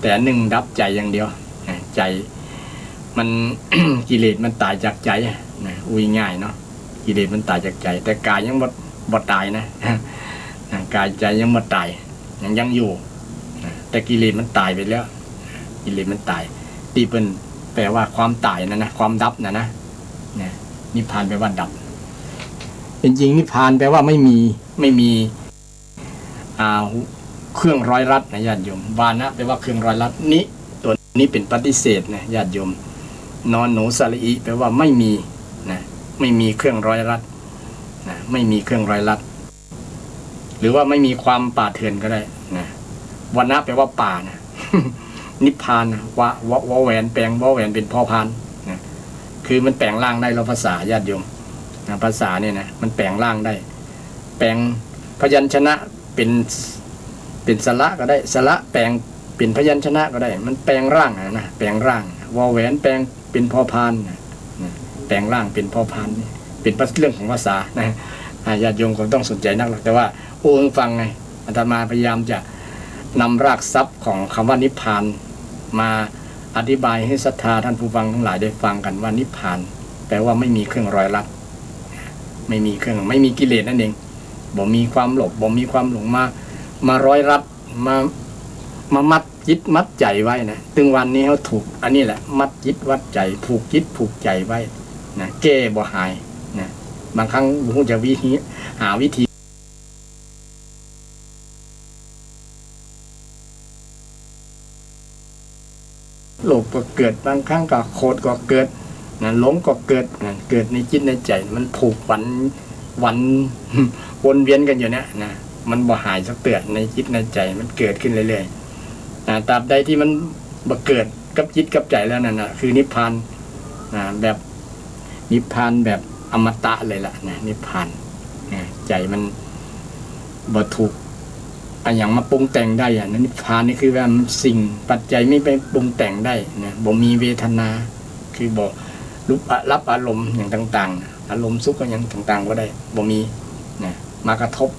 แต่หนึ่งดับใจอย่างเดียวใจมัน กิเลสมันตายจากใจอุ้ยง่ายเนาะกิเลสมันตายจากใจแต่กายยังบ่ตายนะกายใจยังบ่ตายยังอยู่แต่กิเลสมันตายไปแล้วกิเลสมันตายตีเป็นแปลว่าความตายนะความดับนะนิพพานแปลว่าดับจริงๆนิพพานแปลว่าไม่มีเครื่องร้อยรัดนะญาติโยมวานะแปลว่าเครื่องร้อยรัดนี้ตัวนี้เป็นปฏิเสธนะญาติโยมนอนหนูสระอีแปลว่าไม่มีไม่มีเครื่องร้อยรัดไม่มีเครื่องร้อยรัดหรือว่าไม่มีความป่าเถื่อนก็ได้วานะแปลว่าป่านะ นิพพานวแหวนแปลงวแหวนเป็นพ่อพานคือมันแปลงร่างได้เราภาษาญาติโยมภาษาเนี่ยนะมันแปลงร่างได้แปลงพยัญชนะเป็นสระก็ได้สระแปลงเป็นพยัญชนะก็ได้มันแปลงร่างนะแปลงร่างวแหวนแปลงเป็นพ่อพานแปลงร่างเป็นพ่อพานเป็นเรื่องของภาษานะญาติโยมคงต้องสนใจนักหรอกแต่ว่าฟังไงอาตมาพยายามจะนำรากศัพท์ของคำว่านิพพานมา อธิบายให้ศรัทธาท่านผู้ฟังทั้งหลายได้ฟังกันว่านิพพานแปลว่าไม่มีเครื่องรอยลัดไม่มีกิเลสนั่นเองบ่มีความหลบบ่มีความหลงมาร้อยรัดมามัดจิตมัดใจไว้นะถึงวันนี้เขาถูกอันนี้แหละมัดจิตวัดใจผูกจิตผูกใจไว้นะแก้บ่หายนะบางครั้งผมจะหาวิธีโลภก็เกิดบางครั้งก็โกรธก็เกิดนะหลงก็เกิดนะเกิดในจิตในใจมันผูกวันวนเวียนกันอยู่เนี่ยนะมันบ่หายสักเตือนในจิตในใจมันเกิดขึ้นเรื่อยๆตราบใดที่มันบ่เกิดกับจิตกับใจแล้วนั่นนะคือนิพพานแบบนิพพานแบบอมตะเลยล่ะนะนิพพานใจมันบ่ถูกอย่างมาปรุงแต่งได้นั้นนิพพานนี่คือว่าสิ่งปัจจัยไม่ไปปรุงแต่งได้นะบ่มีเวทนาคือบ่รับอารมณ์อย่างต่างๆอารมณ์สุขก็อย่างต่างๆก็ได้บ่มีนะมากระทบ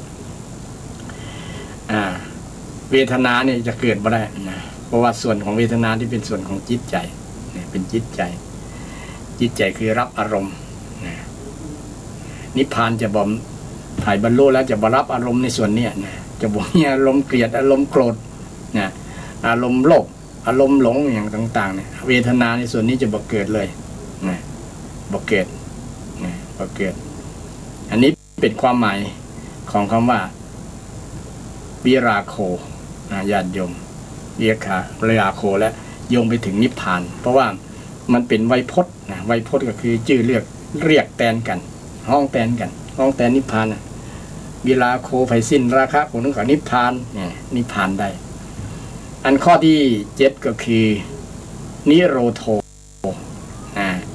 เวทนาเนี่ยจะเกิดบ่ได้นะเพราะว่าส่วนของเวทนาที่เป็นส่วนของจิตใจเป็นจิตใจคือรับอารมณ์นะนิพพานจะบ่ถ่ายบรรลุแล้วจะบ่รับอารมณ์ในส่วนนี้นะจะบ่มีอารมณ์เกลียดอารมณ์โกรธนะอารมณ์โลภอารมณ์หลงอย่างต่างๆเนี่ยเวทนาในส่วนนี้จะบ่เกิดเลยนะบ่เกิดนะบ่เกิดอันนี้เป็นความหมายของคำว่าวิราโคญาติโยมวิราโคและโยงไปถึงนิพพานเพราะว่ามันเป็นไวยพจน์นะไวยพจน์ก็คือชื่อเรียกแทนกันห้องแทนกันห้องแทนนิพพานนะวิราโคไผสิ้นราคะของนึกของนิพพานเนี่ยนิพพานได้อันข้อที่7ก็คือนิโรโธ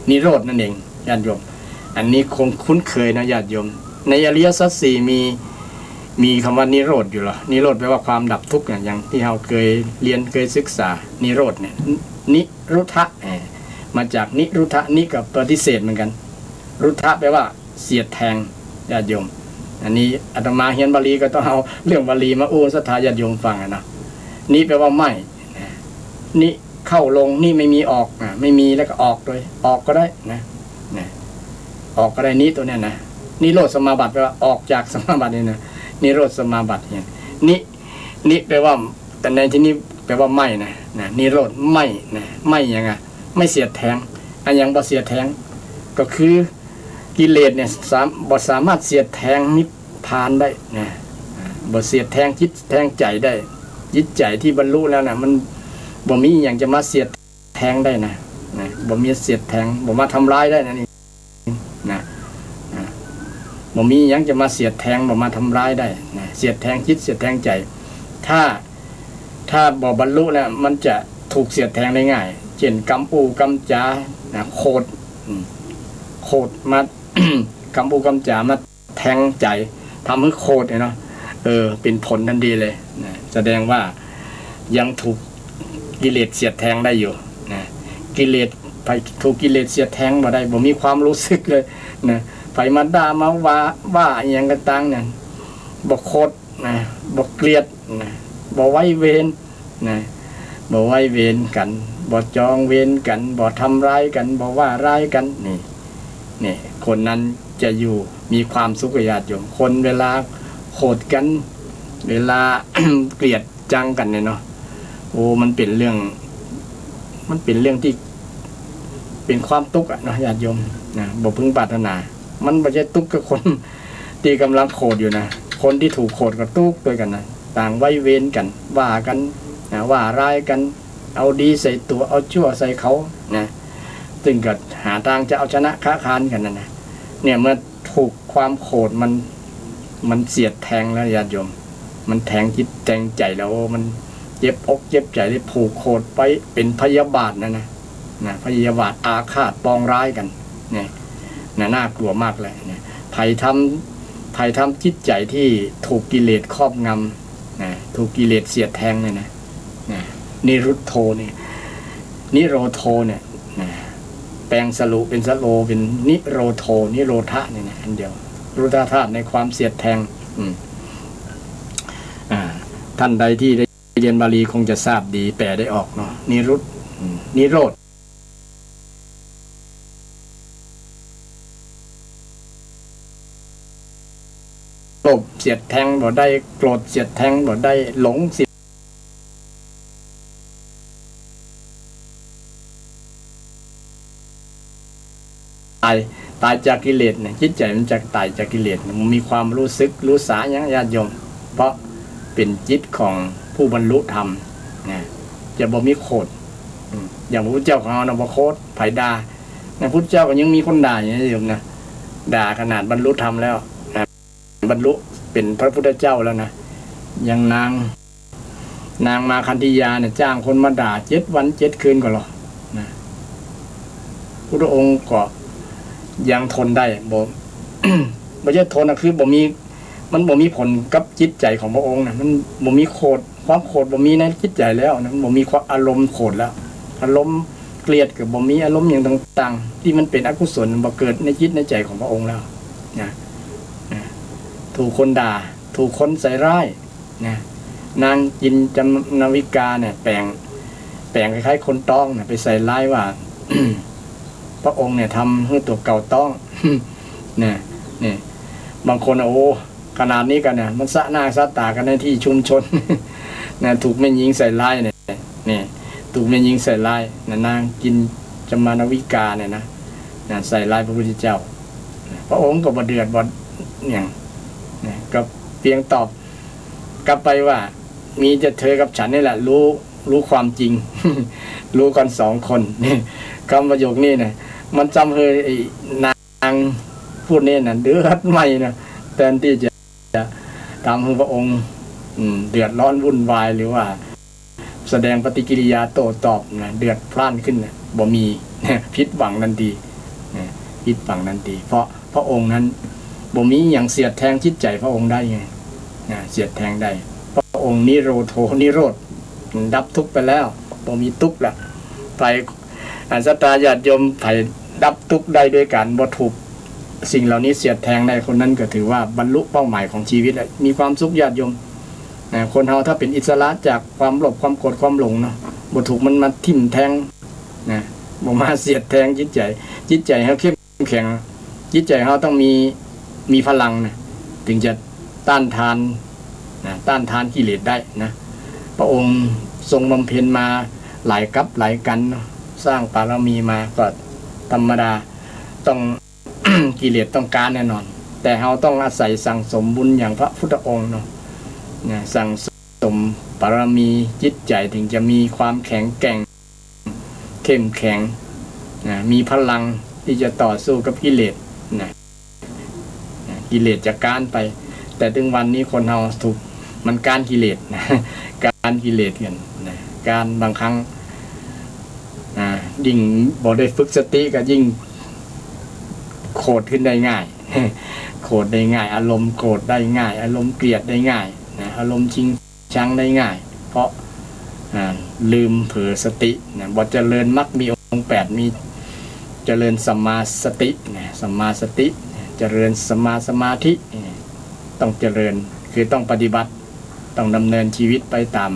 นิโรธนั่นเองญาติโยมอันนี้คงคุ้นเคยนะญาติโยมในอริยสัจสี่มีคำว่านิโรธอยู่หรอนิโรธแปลว่าความดับทุกข์อย่างที่เราเคยเรียนเคยศึกษานิโรธเนี่ยนิรุทธะมาจากนิรุทธะนิกับปฏิเสธเหมือนกันรุทธะแปลว่าเสียดแทงญาติโยมอันนี้อาตมาเรียนบาลีก็ต้องเอาเรื่องบาลีมาอู้ศรัทธาญาติโยมฟังนะนี่แปลว่าไม่นี่เข้าลงนี่ไม่มีออกไม่มีแล้วก็ออกด้วยออกก็ได้นะออกก็ได้นี้ตัวเนี้ยนะนิโรธสมาบัติแปลว่าออกจากสมาบัตินี่นะนิโรธสมาบัติเนี่ยนิแปลว่าแต่ในที่นี้แปลว่าไม่นะนิโรธไม่นะไม่ยังไงไม่เสียดแทงอันยังบ่เสียดแทงก็คือกิเลสเนี่ยบ่สามารถเสียดแทงนิพพานได้นะบ่เสียดแทงจิตแทงใจได้จิตใจที่บรรลุแล้วนะมันบ่มีอย่างจะมาเสียดแทงได้นะบ่มีเสียดแทงบ่มาทำร้ายได้นะนี่นะบ่มีอย่างจะมาเสียดแทงบ่มาทำร้ายได้นะเสียดแทงจิตเสียดแทงใจถ้าบ่บรรลุแล้วมันจะถูกเสียดแทงได้ง่ายเช่นกำปูกำจาโคตรมา กำปูกำจามาแทงใจทำให้โคตรเนาะเป็นผลทันทีเลยนะแสดงว่ายังถูกกิเลสเสียดแทงได้อยู่นะกิเลสไปถูกกิเลสเสียดแทงมาได้บ่มีความรู้สึกเลยนะไฟมาด่ามาว่าอย่างกันต่างเนี่ยบ่โคตรนะบ่เกลียดนะบ่ไว้เวรนะบ่ไว้เวรกันบ่จองเวรกันบ่ทำร้ายกันบ่ว่าร้ายกันนี่คนนั้นจะอยู่มีความสุขญาติโยมคนเวลาโกรธกันเวลา เกลียดจังกันเนี่ยเนาะโอ้มันเป็นเรื่องที่เป็นความทุกข์เนาะญาติโยมนะบ่พึงปรารถนามันไม่ใช่ทุกข์กับคนที่กำลังโกรธอยู่นะคนที่ถูกโกรธก็ทุกข์ด้วยกันนะต่างไว้เวรกันว่ากันนะว่าร้ายกันเอาดีใส่ตัวเอาชั่วใส่เขานะซึ่งก็หาทางจะเอาชนะค้าคานกันนะเนี่ยเมื่อถูกความโกรธมันเสียดแทงแล้วญาติโยมมันแทงจิตแทงใจแล้วมันเจ็บอกเจ็บใจได้ผูกโกรธไปเป็นพยาบาทนะพยาบาทอาฆาตปองร้ายกันเนี่ยน่ากลัวมากเลยเนี่ยภัยทำจิตใจที่ถูกกิเลสครอบงำถูกกิเลสเสียดแทงเนี่ยนะนิรุตโธนี่นิโรโธเนี่ยแปลงสรุเป็นสโลเป็นนิโรโธนิโรธะเนี่ยนะอันเดียวรุทธาตุในความเสียดแทงท่านใดที่ได้เรียนบาลีคงจะทราบดีแปลได้ออกเนาะนิรุต นิโรธโลภเสียดแทงบ่ได้โกรธเสียดแทงบ่ได้หลงเสียตายจากกิเลสเนี่ยจิตใจมันจะตายจากกิเลสมันมีความรู้สึกรู้สาอย่างญาติโยมเพราะเป็นจิตของผู้บรรลุธรรมนะจะบ่มีโคตรอย่างพระพุทธเจ้าของเราบ่โคตรไผด่าพระพุทธเจ้าก็ยังมีคนด่าอย่างนี้โยมนะด่าขนาดบรรลุธรรมแล้วนะบรรลุเป็นพระพุทธเจ้าแล้วนะยังนางมาคันธียาเนี่ยจ้างคนมาด่า7 วัน 7 คืนก็หรอนะพุทธองค์ก็ยังทนได้บ่ ไม่ใช่ทนนะคือมันบ่มีผลกับจิตใจของพระองค์นะมันบ่มีโคตรความโกรธบ่มีในจิตใจแล้วนะบ่มีความอารมณ์โกรธแล้วอารมณ์เกลียดกับบ่มีอารมณ์อย่างต่างๆที่มันเป็นอกุศลบ่เกิดในจิตในใจของพระองค์แล้วนะถูกคนด่าถูกคนใส่ร้ายนะนางจินจำนาวิกาเนี่ยแปลงคล้ายๆคนต้องนะไปใส่ร้ายว่า พระองค์เนี่ยทำให้ตัวเก่าต้อง เนี่ยบางคนโอ้ขนาดนี้กันเนี่ยมันสะหน้าสะตากันในที่ชุมชน นะถูกแม่หญิงใส่ร้ายเนี่ยถูกแม่หญิงใส่ร้ายนะนางกินจมานวิกาเนี่ยนะใส่ร้ายพระพุทธเจ้าพระองค์ก็บ่เดือดบ่เนี่ยก็เพียงตอบกลับไปว่ามีจะเธอกับฉันนี่แหละรู้ความจริง รู้กัน2 คนนี่คำประโยคนี้เนี่ยมันจำเฮยนางพูดนี่นะเดือดไหมนะแทนที่จะทำให้พระองค์เดือดร้อนวุ่นวายหรือว่าแสดงปฏิกิริยาโต้ตอบนะเดือดพล่านขึ้นนะบ่มีผิดหวังทันทีผิดหวังทันทีเพราะพระองค์นั้นบ่มีอย่างเสียดแทงจิตใจพระองค์ได้ไงเสียดแทงได้พระองค์นิโรธโธนิโรธดับทุกข์ไปแล้วบ่มีทุกข์ละไปศรัทธาญาติโยมไผดับทุกข์ได้ด้วยการบ่ถูกสิ่งเหล่านี้เสียดแทงได้คนนั้นก็ถือว่าบรรลุเป้าหมายของชีวิตแล้วมีความสุขญาติโยมคนเฮาถ้าเป็นอิสระจากความโลภความโกรธความหลงเนาะบ่ถูกมันมาทิ่มแทงนะบ่มาเสียดแทงจิตใจเฮาเข้มแข็งจิตใจเฮาต้องมีพลังนะถึงจะต้านทานกิเลสได้นะพระองค์ทรงบำเพ็ญมาหลายกัปหลายกันสร้างบารมีมาก็ธรรมดาต้อง กิเลสต้องการแน่นอนแต่เราต้องอาศัยสั่งสมบุญอย่างพระพุทธองค์เนาะสั่งสมบารมีจิตใจถึงจะมีความแข็งแกร่งเข้มแข็งมีพลังที่จะต่อสู้กับกิเลสกิเลสจะก้านไปแต่ถึงวันนี้คนเราถูกมันก้านกิเลสการกิเลสกันการบางครั้งยิ่งบ่ได้ฝึกสติก็ยิ่งโกรธขึ้นได้ง่ายโกรธได้ง่ายอารมณ์โกรธได้ง่ายอารมณ์เกลียดได้ง่ายอารมณ์ชิงชังได้ง่ายเพราะลืมเผลอสติบ่เจริญมรรคมีองค์8มีเจริญสัมมาสติสัมมาสติเจริญสัมมาสมาธิต้องเจริญคือต้องปฏิบัติต้องดำเนินชีวิตไปตาม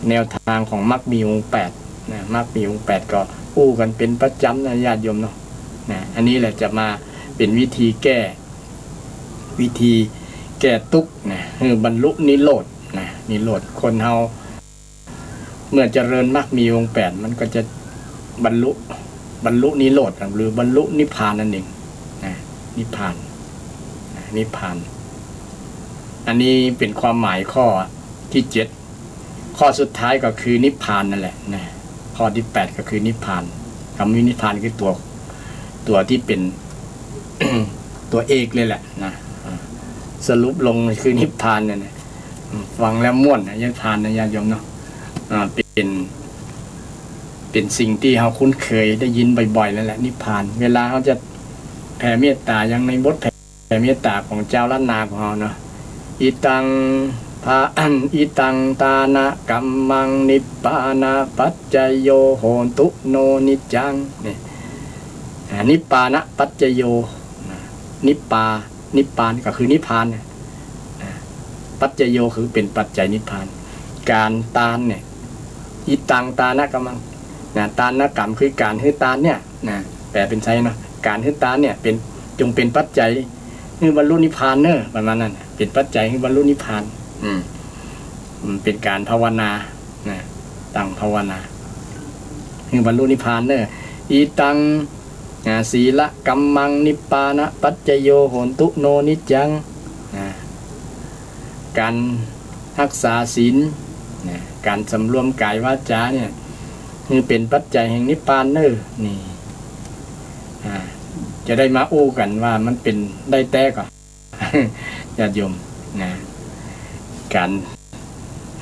แนวทางของมรรคมีองค์8มรรคมีองค์8ก็อู้กันเป็นประจำนะญาติโยมเนาะอันนี้แหละจะมาเป็นวิธีแก้ทุกข์คือบรรลุนิโรธนิโรธคนเฮาเมื่อเจริญมรรคมีองค์8มันก็จะบรรลุนิโรธหรือบรรลุนิพพานนั่นเองนิพพานอันนี้เป็นความหมายข้อที่7ข้อสุดท้ายก็คือนิพพานนั่นแหละข้อที่8ก็คือนิพพานคำว่านิพพานคือตัวที่เป็น ตัวเอกเลยแหละนะสรุปลงคือนิพพานเนี่ยฟังแล้วม่วนนิพพานนะญาติโยมเนาะเป็นสิ่งที่เราคุ้นเคยได้ยินบ่อยๆแล้วแหละนิพพานเวลาเขาจะแผ่เมตตาอย่างในบทแผ่เมตตาของเจ้าล้านนาของเราเนาะอิตังภาอันอิตังตานะกัมมังนิพพานะปัจจโยโหตุโนนิจังเนี่ยนิพพานะปัจจโยนิพพานก็คือนิพพานปัจจโยคือเป็นปัจจัยนิพพานการตานเนี่ย อีตังตานะกำมังนะตานะกรรมคือการให้ตานเนี่ยนะแปลเป็นไทยเนาะการให้ตานเนี่ยเป็นจงเป็นปัจจัยให้บรรลุนิพพานเนอะประมาณนั้นเป็นปัจจัยให้บรรลุนิพพานเป็นการภาวนานะตั้งภาวนาให้บรรลุนิพพานเนอะอีตังศีละกัมมังนิปปานะปัจจโยโหนตุโนนิจังการรักษาศีลการสำรวมกายวาจาเนี่ยคือเป็นปัจจัยแห่งนิพพานเนอะนี่จะได้มาอู้กันว่ามันเป็นได้แต่ก่อนญาติโยมนะการ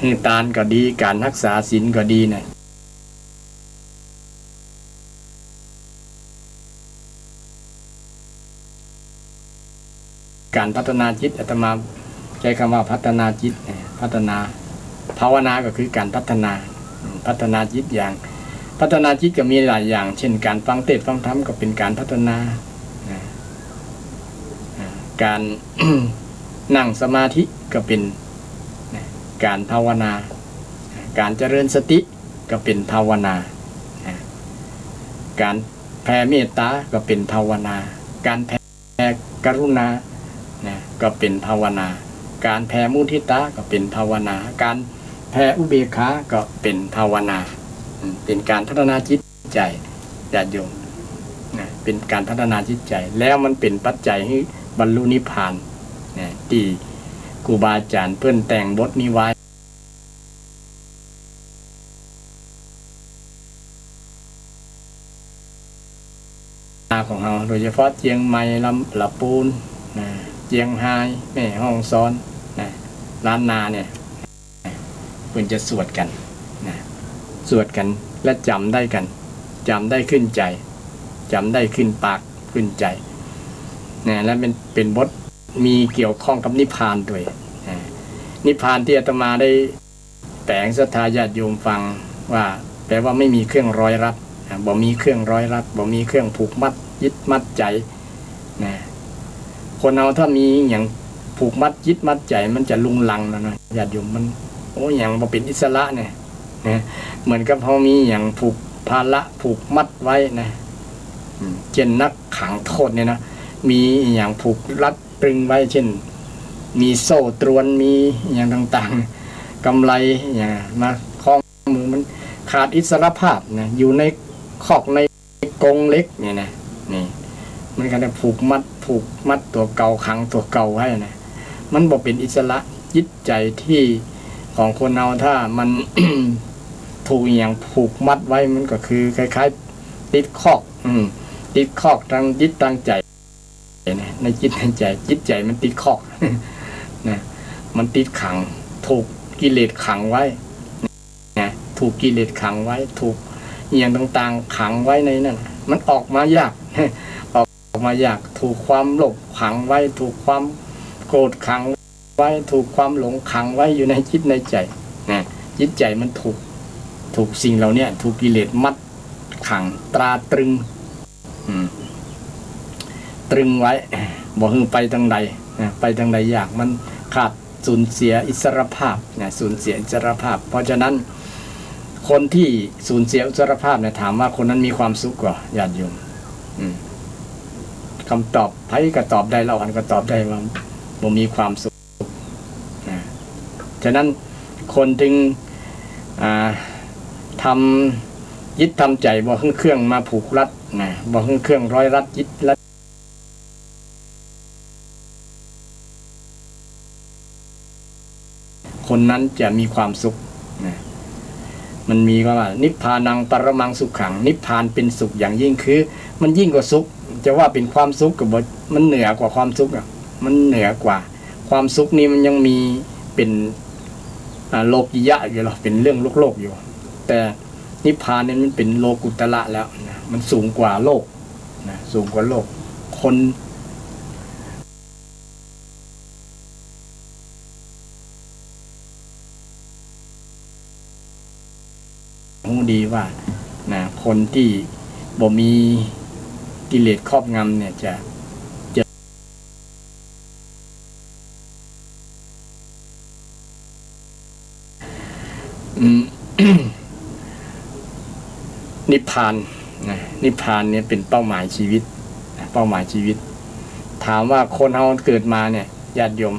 ให้ทานก็ดีการรักษาศีลก็ดีนะการพัฒนาจิตอาตมาใช้คำว่าพัฒนาจิตพัฒนาภาวนาก็คือการพัฒนาจิตอย่างพัฒนาจิตก็มีหลายอย่างเช่นการฟังเทศน์ฟังธรรมก็เป็นการพัฒนาการ นั่งสมาธิก็เป็นการภาวนาการเจริญสติก็เป็นภาวนาการแผ่เมตตาก็เป็นภาวนาการแผ่กรุณาก็เป็นภาวนาการแผ่มุทิตาก็เป็นภาวนาการแผ่อุเบกขาก็เป็นภาวนาเป็นการพัฒนาจิตใจญาติโยมเป็นการพัฒนาจิตใจแล้วมันเป็นปัจจัยให้บรรลุนิพพานที่ครูบาอาจารย์เพิ่นแต่งบทนี้ไว้ของเราโดยเฉพาะเจียงใหม่ลำปูนเจียงไฮ้แม่ฮ่องซ้อนล้านนาเนี่ยเพิ่นจะสวดกันสวดกันและจำได้กันจำได้ขึ้นใจจำได้ขึ้นปากขึ้นใจและเป็นบทมีเกี่ยวข้องกับนิพพานด้วยนิพพานที่อาตมาได้แต่งศรัทธาญาติโยมฟังว่าแปลว่าไม่มีเครื่องร้อยรัดบ่มีเครื่องร้อยรัดบ่มีเครื่องผูกมัดยึดมัดใจคนเราถ้ามีอย่างผูกมัดยึดมัดใจมันจะลุงลังนะญาติโยมมันอย่างบ่เป็นอิสระเนี่ยเหมือนกับเขามีอย่างผูกภาระผูกมัดไว้นะเช่นนักขังโทษเนี่ยนะมีอย่างผูกรัดตรึงไว้เช่นมีโซ่ตรวนมีอย่างต่างๆกำไลอย่างมาคล้องมือมันขาดอิสรภาพนะอยู่ในคอกในกรงเล็กเนี่ยนะนี่มันก็จะผูกมัดตัวเก่าขังตัวเก่าไว้นะมันบอกเป็นอิสระจิตใจที่ของคนเราถ้ามัน ถูกอย่างผูกมัดไว้มันก็คือคล้ายๆติดคอกติดคอกทางจิตทางใจในจิตในใจจิตใจมันติดคอกนะมันติดขังถูกกิเลสขังไว้นะถูกกิเลสขังไว้ถูกอย่างต่างๆขังไว้ในนั้นมันออกมายาก ออกมายากถูกความโลภขังไว้ถูกความโกรธขังไว้ถูกความหลงขังไว้อยู่ในจิตในใจนะจิตใจมันถูกสิ่งเหล่านี้ถูกกิเลสมัดขังตราตรึงตรึงไว้บอกให้ไปทางใดไปทางใดอยากมันขาดสูญเสียอิสรภาพสูญเสียอิสรภาพเพราะฉะนั้นคนที่สูญเสียอิสรภาพถามว่าคนนั้นมีความสุขกว่าญาติโยมคำตอบไพ่ก็ตอบได้เราอันก็ตอบได้ว่าบ่มีความสุขฉะนั้นคนถึงทำยึดทำใจบ่เครื่องมาผูกรัดบ่เครื่องร้อยรัดยึดรัดคนนั้นจะมีความสุขมันมีว่านิพพานังปรมังสุขขังนิพพานเป็นสุขอย่างยิ่งคือมันยิ่งกว่าสุขจะว่าเป็นความสุขกับมันเหนือกว่าความสุขมันเหนือกว่าความสุขนี้มันยังมีเป็นโลกิยะอยู่หรอเป็นเรื่องโลกอยู่แต่นิพพานเนี่ยมันเป็นโลกุตระแล้วนะมันสูงกว่าโลกนะสูงกว่าโลกคนรู้ดีว่าคนที่บ่มีกิเลสครอบงำเนี่ยจะ นิพพานนะนิพพานเนี่ยเป็นเป้าหมายชีวิตเป้าหมายชีวิตถามว่าคนเราเกิดมาเนี่ยญาติโยม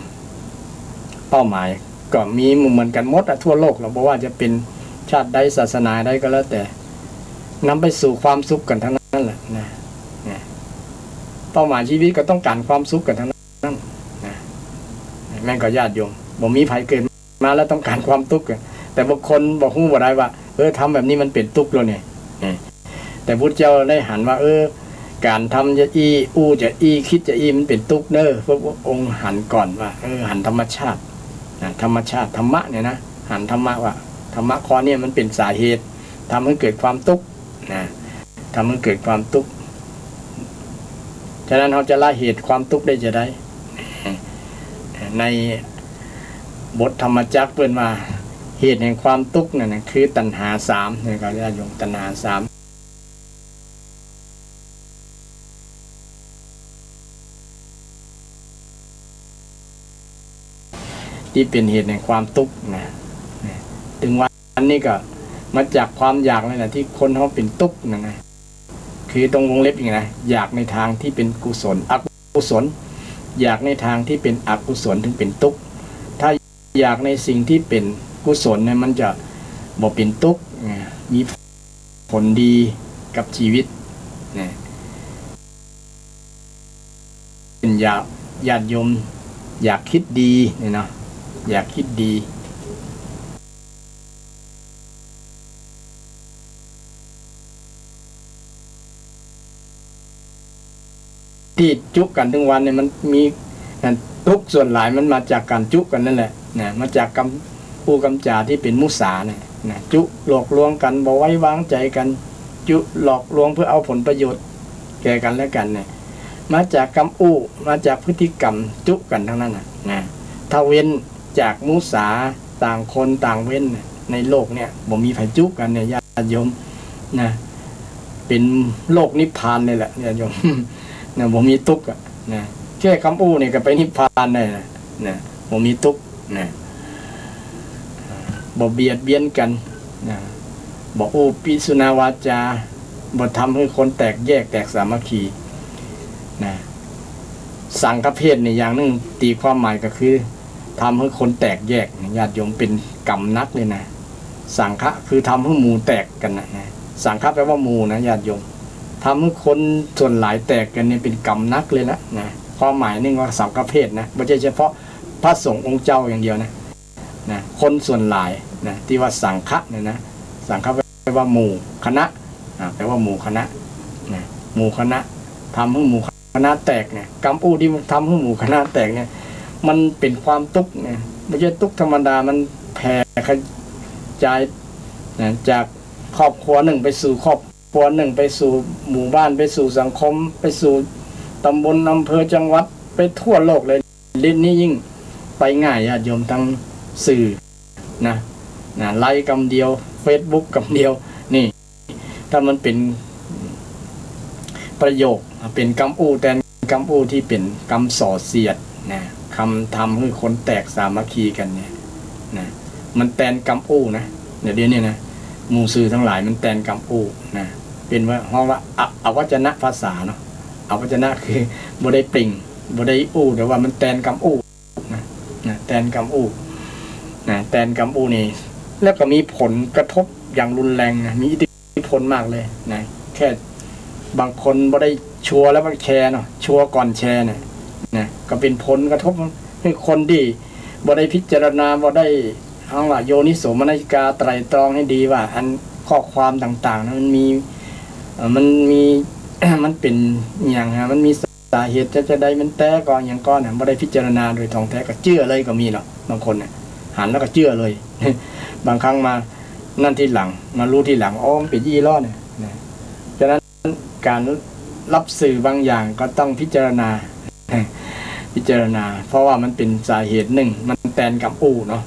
เป้าหมายก็มีเหมือนกันหมดทั่วโลกเราบอกว่าจะเป็นชาติใดศาสนาใดก็แล้วแต่นำไปสู่ความสุขกันทั้งนั้นแหละนะเป้าหมายชีวิตก็ต้องการความสุขกันทั้งนั้นนะแม่งก็ญาติโยมบ่มีภัยเกิดมาแล้วต้องการความทุกข์กันแต่บางคนบอกฮู้บ่ได้ว่าทำแบบนี้มันเป็นทุกข์แล้วเนี่ยแต่พุทธเจ้าได้หันว่าการทำจะจะคิดจะมันเป็นทุกข์เนพระองค์หันก่อนว่าหันธรรมชาติธรรมชาติธรรมะเนี่ยนะหันธรรมะว่าธรรมะข้อนี้มันเป็นสาเหตุทำให้เกิดความทุกข์นะทำให้เกิดความทุกข์ฉะนั้นเราจะละเหตุความทุกข์ได้จะได้ในบทธรรมจักรเปิดมาเหตุแห่งความทุกข์นั่นนะคือตัณหา3ในการญาติโยมตัณหา3ที่เป็นเหตุแห่งความทุกข์นะถึงวันนี้ก็มาจากความอยากเลยนะที่คนเขาเป็นทุกข์นะคือตรงวงเล็บอย่างไรอยากในทางที่เป็นกุศลอกุศลอยากในทางที่เป็นอกุศลถึงเป็นทุกข์ถ้าอยากในสิ่งที่เป็นกุศลเนี่ยมันจะบ่เป็นทุกข์มีผลดีกับชีวิตนะเป็นญาติโยมอยากคิดดีเนี่ยเนาะอยากคิดดีที่จุกันทั้งวันเนี่ยมันมีทุกส่วนหลายมันมาจากการจุกันนั่นแหละนะมาจากกำจาที่เป็นมุสาเนี่ยนะจุหลอกลวงกันบ่ไว้วางใจกันจุหลอกลวงเพื่อเอาผลประโยชน์แก่กันและกันเนี่ยมาจากกรรมมาจากพฤติกรรมจุกันทั้งนั้นนะถ้าเว้นจากมุสาต่างคนต่างเว้นในโลกเนี่ยบ่มีไผจุกันเนี่ยญาติโยมนะเป็นโลกนิพพานเลยแหละญาติโยมนะบ่มีทุกข์นะแค่คำนี่ก็ไปนิพพานได้นะบ่มีทุกข์นะบ่เบียดเบียนกันนะบ่ปิสุนาวาจาบ่ทำให้คนแตกแยกแตกสามัคคีนะสังฆเพศในอย่างนึงตีความหมายก็คือทำให้คนแตกแยกญาติโยมเป็นกรรมนักเลยนะสังฆะคือทำให้หมู่แตกกันนะสังฆะแปลว่าหมู่นะญาติโยมทำให้คนส่วนหลายแตกกันเนี่ยเป็นกรรมนักเลยนะความหมายนึงว่าสังฆเพศนะไม่ใช่เฉพาะพระสงฆ์องค์เจ้าอย่างเดียวนะคนส่วนหลายนะที่ว่าสังฆะเนี่ยนะสังฆะแปลว่าหมู่คณะแปลว่าหมู่คณะนะหมู่คณะทำให้หมู่คณะแตกเนี่ยกรรมที่มันทำให้หมู่คณะแตกเนี่ยมันเป็นความทุกข์เนี่ยไม่ใช่ทุกข์ธรรมดามันแผ่ขยายนะจากครอบครัวหนึ่งไปสู่ครอบครัวหนึ่งไปสู่หมู่บ้านไปสู่สังคมไปสู่ตำบลอำเภอจังหวัดไปทั่วโลกเลยลิ้นนี้ยิ่งไปง่ายญาติโยมทั้งสื่อนะไลค์กำเดียว Facebook กำเดียวนี่ถ้ามันเป็นประโยคเป็นคำแต่คำที่เป็นคำส่อเสียดนะคำทำให้คนแตกสามัคคีกันเนี่ยนะมันแตนคำนะเดี๋ยวนี้นะหมู่สื่อทั้งหลายมันแตนคำนะเป็นว่าห้องว่าอวจนะภาษาเนาะอวจนะคือบ่ได้ปริ่งบ่ได้แต่ว่ามันแตนคำนะแตนคำนะแตนคำนี่แล้วก็มีผลกระทบอย่างรุนแรงนะมีอิทธิพลมากเลยนะแค่บางคนบ่ได้ชัวร์แล้วก็แชร์เนาะชัวร์ก่อนแชร์เนี่ยนะก็เป็นผลกระทบให้คนที่บ่ได้พิจารณาบ่ได้เอาว่าโยนิโสมนสิกาไตร่ตรองให้ดีว่าอันข้อความต่างๆนะมันมี มันเป็นอย่างฮะมันมีสาเหตุจะได้มันแต้ก่อนอย่างก้อนน่ะบ่ได้พิจารณาโดยท่องแท้ก็เชื่อเลยก็มีเนาะบางคนเนี่ยหันแล้วก็เชื่อเลย บางครั้งมานั่นที่หลังมารู้ที่หลังมันเป็นยี่ล้อเนี่ยฉะนั้นการรับสื่อบางอย่างก็ต้องพิจารณา พิจารณาเพราะว่ามันเป็นสาเหตุหนึ่งมันแตนกับเนาะ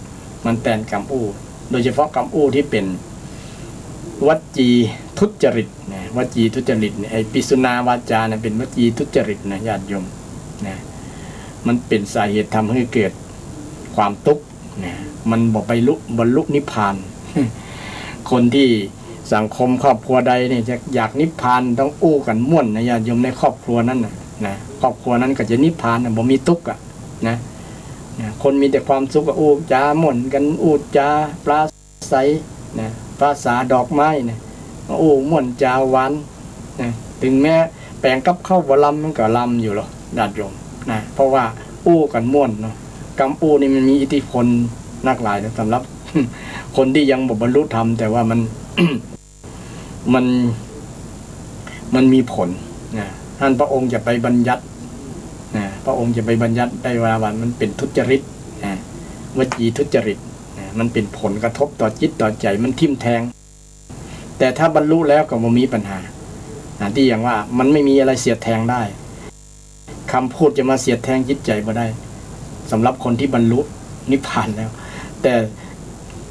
มันแตนกับโดยเฉพาะกับที่เป็นวจีทุจริตนะวจีทุจริตเนี่ยไอ้ปิสุนาวาจาเนี่ยเป็นวจีทุจริตนะญาติโยมนะมันเป็นสาเหตุทำให้เกิดความทุกข์นะมันบอกไปบรรลุนิพพาน คนที่ สังคมครอบครัวใดเนี่ยจะอยากนิพพานต้องอู้กันม่วนนะญาติโยมในครอบครัวนั้นนะครอบครัวนั้นก็จะนิพพานบ่มีทุกข์นะคนมีแต่ความสุขก็อู้จาม่วนกันอู้จาปราศัยนะภาษาดอกไม้นะอู้ม่วนจาหวานนะถึงแม้แปลงกับข้าวบ่ลำมันก็ลำอยู่หรอกญาติโยมนะเพราะว่าอู้กันม่วนเนาะกำอู้นี่มันมีอิทธิพลนักหลายนะสำหรับคนที่ยังบ่บรรลุธรรมแต่ว่ามัน มันมีผลนะท่านพระองค์จะไปบัญญัตินะพระองค์จะไปบัญญัติได้ว่ามันเป็นทุจริตนะวจีทุจริตนะมันเป็นผลกระทบต่อจิตต่อใจมันทิ่มแทงแต่ถ้าบรรลุแล้วก็บ่มีปัญหาที่อย่างว่ามันไม่มีอะไรเสียดแทงได้คำพูดจะมาเสียดแทงจิตใจบ่ได้สำหรับคนที่บรรลุนิพพานแล้วแต่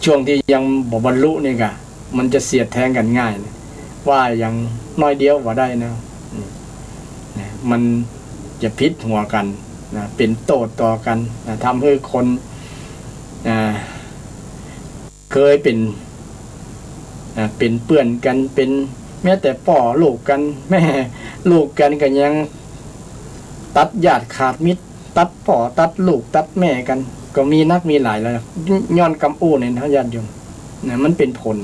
ช่วงที่ยังบ่บรรลุนี่ก็มันจะเสียดแทงกันง่ายนะว่าอย่างน้อยเดียวว่าได้นะมันจะพิษหัวกันนะเป็นโต้ต่อกันนะทำให้คนเคยเป็นเปื่อนกันเป็นแม้แต่พ่อลูกกันแม่ลูกกันก็ยังตัดญาติขาดมิตรตัดพ่อตัดลูกตัดแม่กันก็มีนักมีหลายแล้วย้อนกำอู้เนี่ยท่านญาติโยมนะมันเป็นผล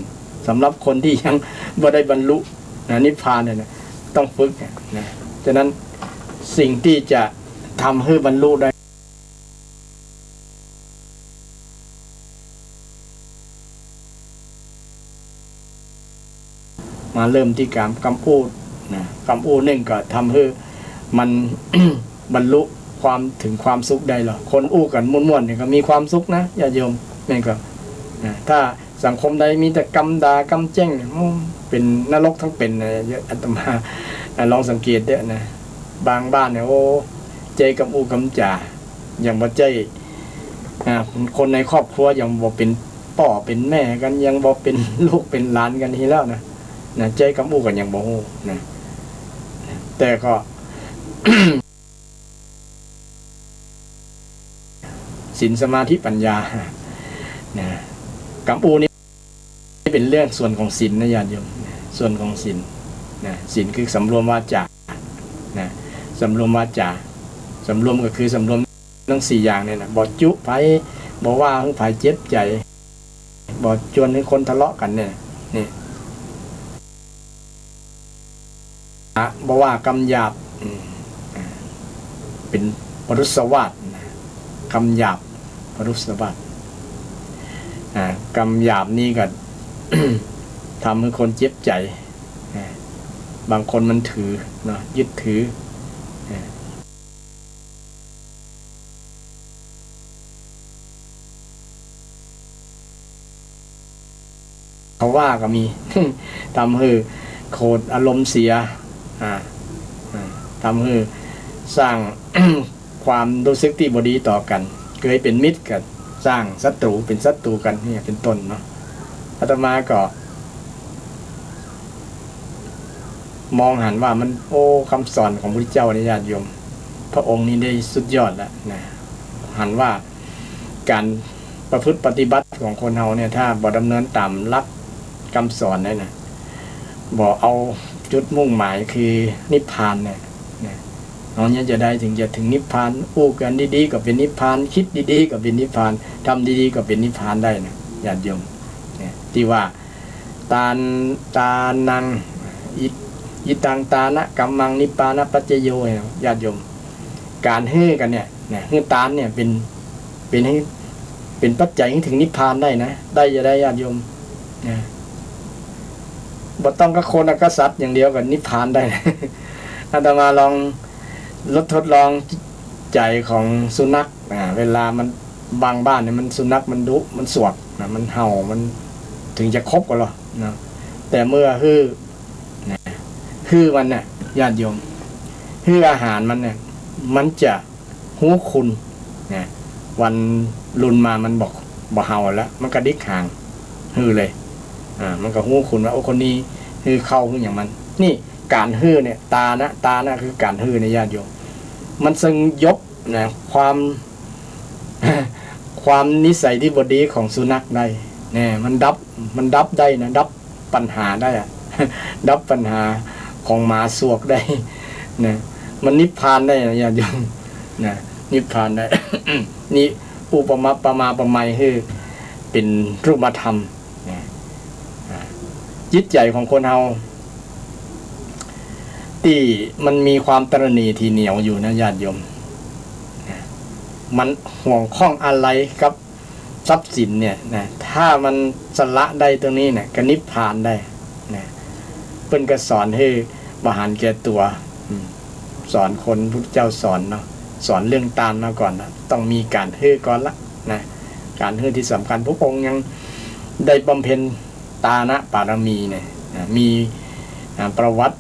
สำหรับคนที่ยังบ่ได้บรรลุนิพพานเนี่ยต้องฝึกนะฉะนั้นสิ่งที่จะทำให้บรรลุได้มาเริ่มที่การกำอู้นะกำอู้นึ่งก็ทำให้มัน บรรลุความถึงความสุขได้หรอคนอู้กันม่วนๆเนี่ยก็มีความสุขนะญาติโยมนี่ก็ถ้าสังคมใดมีแต่กำด่ากำแจ้งเป็นนรกทั้งเป็นเยอะอาตมาลองสังเกตเด้อนะบางบ้านเนี่ยโอ้ใจกับอู้กำจ่าอย่างบ่ใจคนในครอบครัวยังบ่เป็นพ่อเป็นแม่กันยังบ่เป็นลูกเป็นหลานกันทีแล้วนะใจกับอู้กันยังบ่ฮู้นะแต่ก็ ศีลสมาธิปัญญานะกับอู้นี่เป็นเรื่องส่วนของศีลนะญาติโยมส่วนของศีลนะศีลคือสำรวมวาจานะสำรวมวาจาสำรวมก็คือสำรวมทั้ง4อย่างเนี่ยนะบ่จุไผบ่ว่าให้ไผเจ็บใจบ่ชวนให้คนทะเลาะกันเนี่ยนี่บ่ว่ากำหยาบเป็นปรุสวาทคำหยาบปรุสวาทกำหยาบนี่ก็ ทำให้คนเจ็บใจบางคนมันถือเนาะยึดถือเขาว่าก็มี ทำให้โกรธอารมณ์เสียทำให้สร้าง ความรู้สึกที่บ่ดีต่อกันเคยเป็นมิตรกันสร้างศัตรูเป็นศัตรูกันนี่เป็นต้นเนาะอาตมาก็มองหันว่ามันโอ้คำสอนของพระพุทธเจ้าในญาติโยมพระองค์นี้ได้สุดยอดแล้วนะหันว่าการประพฤติปฏิบัติของคนเฮาเนี่ยถ้าบ่ดำเนินตามหลักคำสอนได้นะบ่เอาจุดมุ่งหมายคือนิพพานเนี่ยเอาเนี่ยจะได้ถึงนิพพานอู้กันดีๆก็เป็นนิพพานคิดดีๆก็เป็นนิพพานทำดีๆก็เป็นนิพพานได้นะญาติโยมที่ว่าตานังอิตังตานะกัมมังนิพพานะปัจจโยญาติโยมการเฮ้กันเนี่ยฮือตานเนี่ยเป็นปัจจัยให้ถึงนิพพานได้นะได้จะได้ญาติโยมบ่ต้องกับคนกับสัตว์อย่างเดียวกันนิพพานได้ อาตมาลองทดลองใจของสุนัขเวลามันบางบ้านเนี่ยมันสุนัขมันดุมันสวกมันเห่ามันถึงจะคบกันหรอนะแต่เมื่อฮือมันเนี่ยญาติโยมฮืออาหารมันเนี่ยมันจะหูคุณนะวันรุนมามันบอกบ่เห่าแล้วมันกระดิกห่างฮือเลยมันก็หูคุณว่าโอ้คนนี้ฮือเข้าฮืออย่างมันนี่การฮือเนี่ยตานะคือการฮือในญาติโยมมันซึ่งยกนะความนิสัยที่บดีของสุนัขได้เนี่ยมันดับได้นะดับ ปัญหาได้อะดับปัญหาของหมาสวกได้นะมันนิพพานได้นะญาติโยมนะนิพพานได้ นี่อุปมาประมาประไมยคือเป็นรูปธรรมนะจิตใจของคนเฮาที่มันมีความตระหนี่ที่เหนียวอยู่นะญาติโยมนะมันห่วงข้องอะไรกับทรัพย์สินเนี่ยนะถ้ามันสละได้ตรงนี้เนี่ยก็นิพพานได้นะเพิ่นก็สอนให้บริหารแก่ตัวสอนคนพุทธเจ้าสอนเนาะสอนเรื่องตานมาก่อนนะต้องมีการฮื้อก่อนละนะการฮื้อที่สำคัญพระองค์ยังได้บำเพ็ญตานะปารมีเนี่ยนะมีประวัติ